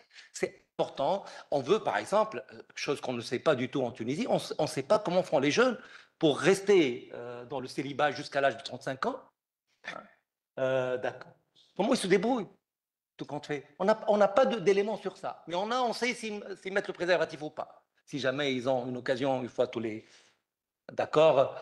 important. On veut, par exemple, chose qu'on ne sait pas du tout en Tunisie, on ne sait pas comment font les jeunes pour rester dans le célibat jusqu'à l'âge de 35 ans. D'accord. Comment ils se débrouillent, tout compte fait. On n'a pas d'éléments sur ça, mais on sait s'ils mettent le préservatif ou pas. Si jamais ils ont une occasion, une fois tous les... D'accord.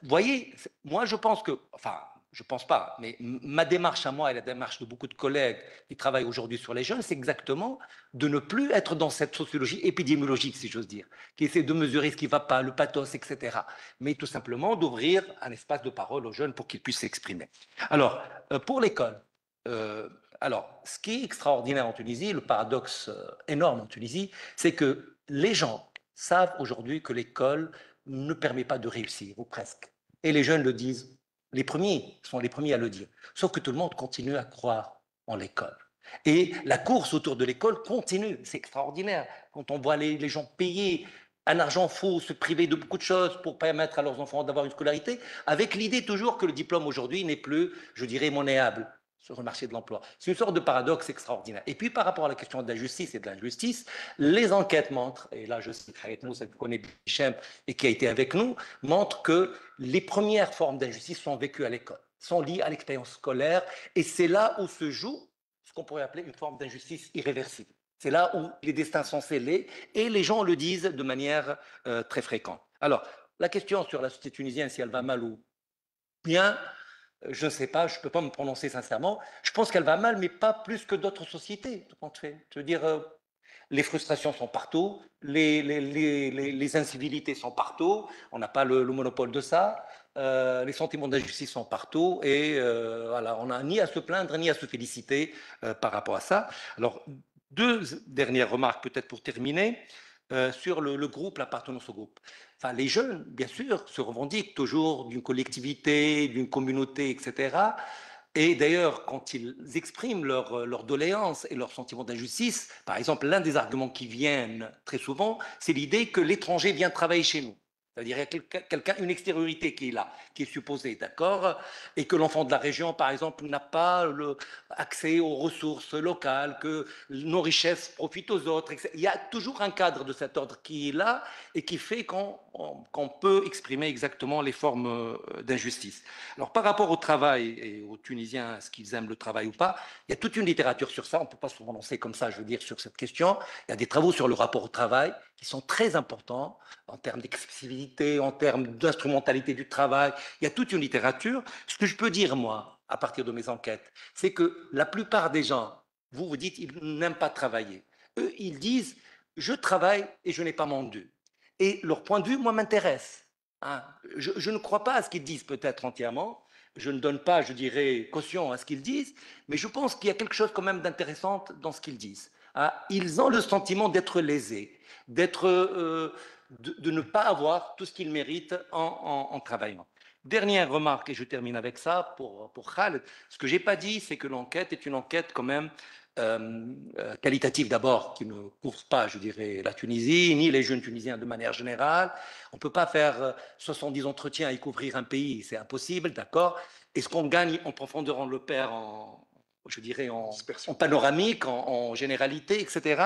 Vous voyez, moi je pense que, enfin, je pense pas, mais ma démarche à moi et la démarche de beaucoup de collègues qui travaillent aujourd'hui sur les jeunes, c'est exactement de ne plus être dans cette sociologie épidémiologique, si j'ose dire, qui essaie de mesurer ce qui ne va pas, le pathos, etc. Mais tout simplement d'ouvrir un espace de parole aux jeunes pour qu'ils puissent s'exprimer. Alors, pour l'école, ce qui est extraordinaire en Tunisie, le paradoxe énorme en Tunisie, c'est que les gens savent aujourd'hui que l'école ne permet pas de réussir, ou presque. Et les jeunes le disent. Les premiers sont les premiers à le dire. Sauf que tout le monde continue à croire en l'école. Et la course autour de l'école continue. C'est extraordinaire. Quand on voit les gens payer un argent fou, se priver de beaucoup de choses pour permettre à leurs enfants d'avoir une scolarité, avec l'idée toujours que le diplôme aujourd'hui n'est plus, je dirais, monnayable sur le marché de l'emploi. C'est une sorte de paradoxe extraordinaire. Et puis par rapport à la question de la justice et de l'injustice, les enquêtes montrent, et là je cite Hayat Moussa qui connaît Hichem et qui a été avec nous, montrent que les premières formes d'injustice sont vécues à l'école, sont liées à l'expérience scolaire, et c'est là où se joue ce qu'on pourrait appeler une forme d'injustice irréversible. C'est là où les destins sont scellés, et les gens le disent de manière très fréquente. Alors, la question sur la société tunisienne, si elle va mal ou bien, je ne sais pas, je ne peux pas me prononcer sincèrement. Je pense qu'elle va mal, mais pas plus que d'autres sociétés. Je veux dire, les frustrations sont partout, les incivilités sont partout, on n'a pas le monopole de ça, les sentiments d'injustice sont partout, et voilà, on n'a ni à se plaindre ni à se féliciter par rapport à ça. Alors, deux dernières remarques peut-être pour terminer, sur le groupe, l'appartenance au groupe. Enfin, les jeunes, bien sûr, se revendiquent toujours d'une collectivité, d'une communauté, etc. Et d'ailleurs, quand ils expriment leur doléance et leur sentiment d'injustice, par exemple, l'un des arguments qui viennent très souvent, c'est l'idée que l'étranger vient travailler chez nous. C'est-à-dire qu'il y a quelqu'un, une extériorité qui est là, qui est supposée, d'accord, et que l'enfant de la région, par exemple, n'a pas accès aux ressources locales, que nos richesses profitent aux autres. Etc. Il y a toujours un cadre de cet ordre qui est là et qui fait qu'on peut exprimer exactement les formes d'injustice. Alors, par rapport au travail et aux Tunisiens, est-ce qu'ils aiment le travail ou pas, il y a toute une littérature sur ça, on ne peut pas se prononcer comme ça, je veux dire, sur cette question. Il y a des travaux sur le rapport au travail qui sont très importants en termes d'accessibilité, en termes d'instrumentalité du travail. Il y a toute une littérature. Ce que je peux dire, moi, à partir de mes enquêtes, c'est que la plupart des gens, vous dites, ils n'aiment pas travailler. Eux, ils disent, je travaille et je n'ai pas mon dû. Et leur point de vue, moi, m'intéresse. Hein. Je ne crois pas à ce qu'ils disent peut-être entièrement. Je ne donne pas, je dirais, caution à ce qu'ils disent, mais je pense qu'il y a quelque chose quand même d'intéressant dans ce qu'ils disent. Hein. Ils ont le sentiment d'être lésés, de ne pas avoir tout ce qu'ils méritent en travaillant. Dernière remarque, et je termine avec ça pour Khaled. Ce que je n'ai pas dit, c'est que l'enquête est une enquête quand même qualitative d'abord, qui ne couvre pas, je dirais, la Tunisie, ni les jeunes Tunisiens de manière générale. On ne peut pas faire 70 entretiens et couvrir un pays, c'est impossible, d'accord. Et ce qu'on gagne en profondeur, on le perd je dirais, en panoramique, en généralité, etc.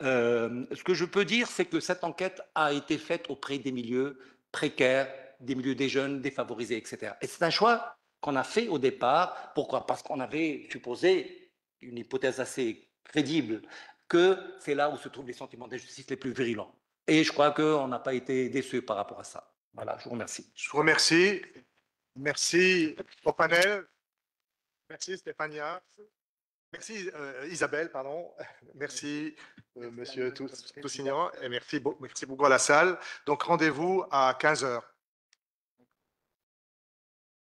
Ce que je peux dire, c'est que cette enquête a été faite auprès des milieux précaires, des milieux des jeunes, défavorisés, etc. Et c'est un choix qu'on a fait au départ. Pourquoi? Parce qu'on avait supposé, une hypothèse assez crédible, que c'est là où se trouvent les sentiments d'injustice les plus virulents. Et je crois qu'on n'a pas été déçus par rapport à ça. Voilà, je vous remercie. Je vous remercie. Merci au panel. Merci Stéphania. Merci Isabelle, pardon. Merci Monsieur Toussignan et merci beaucoup à la salle. Donc rendez-vous à 15h.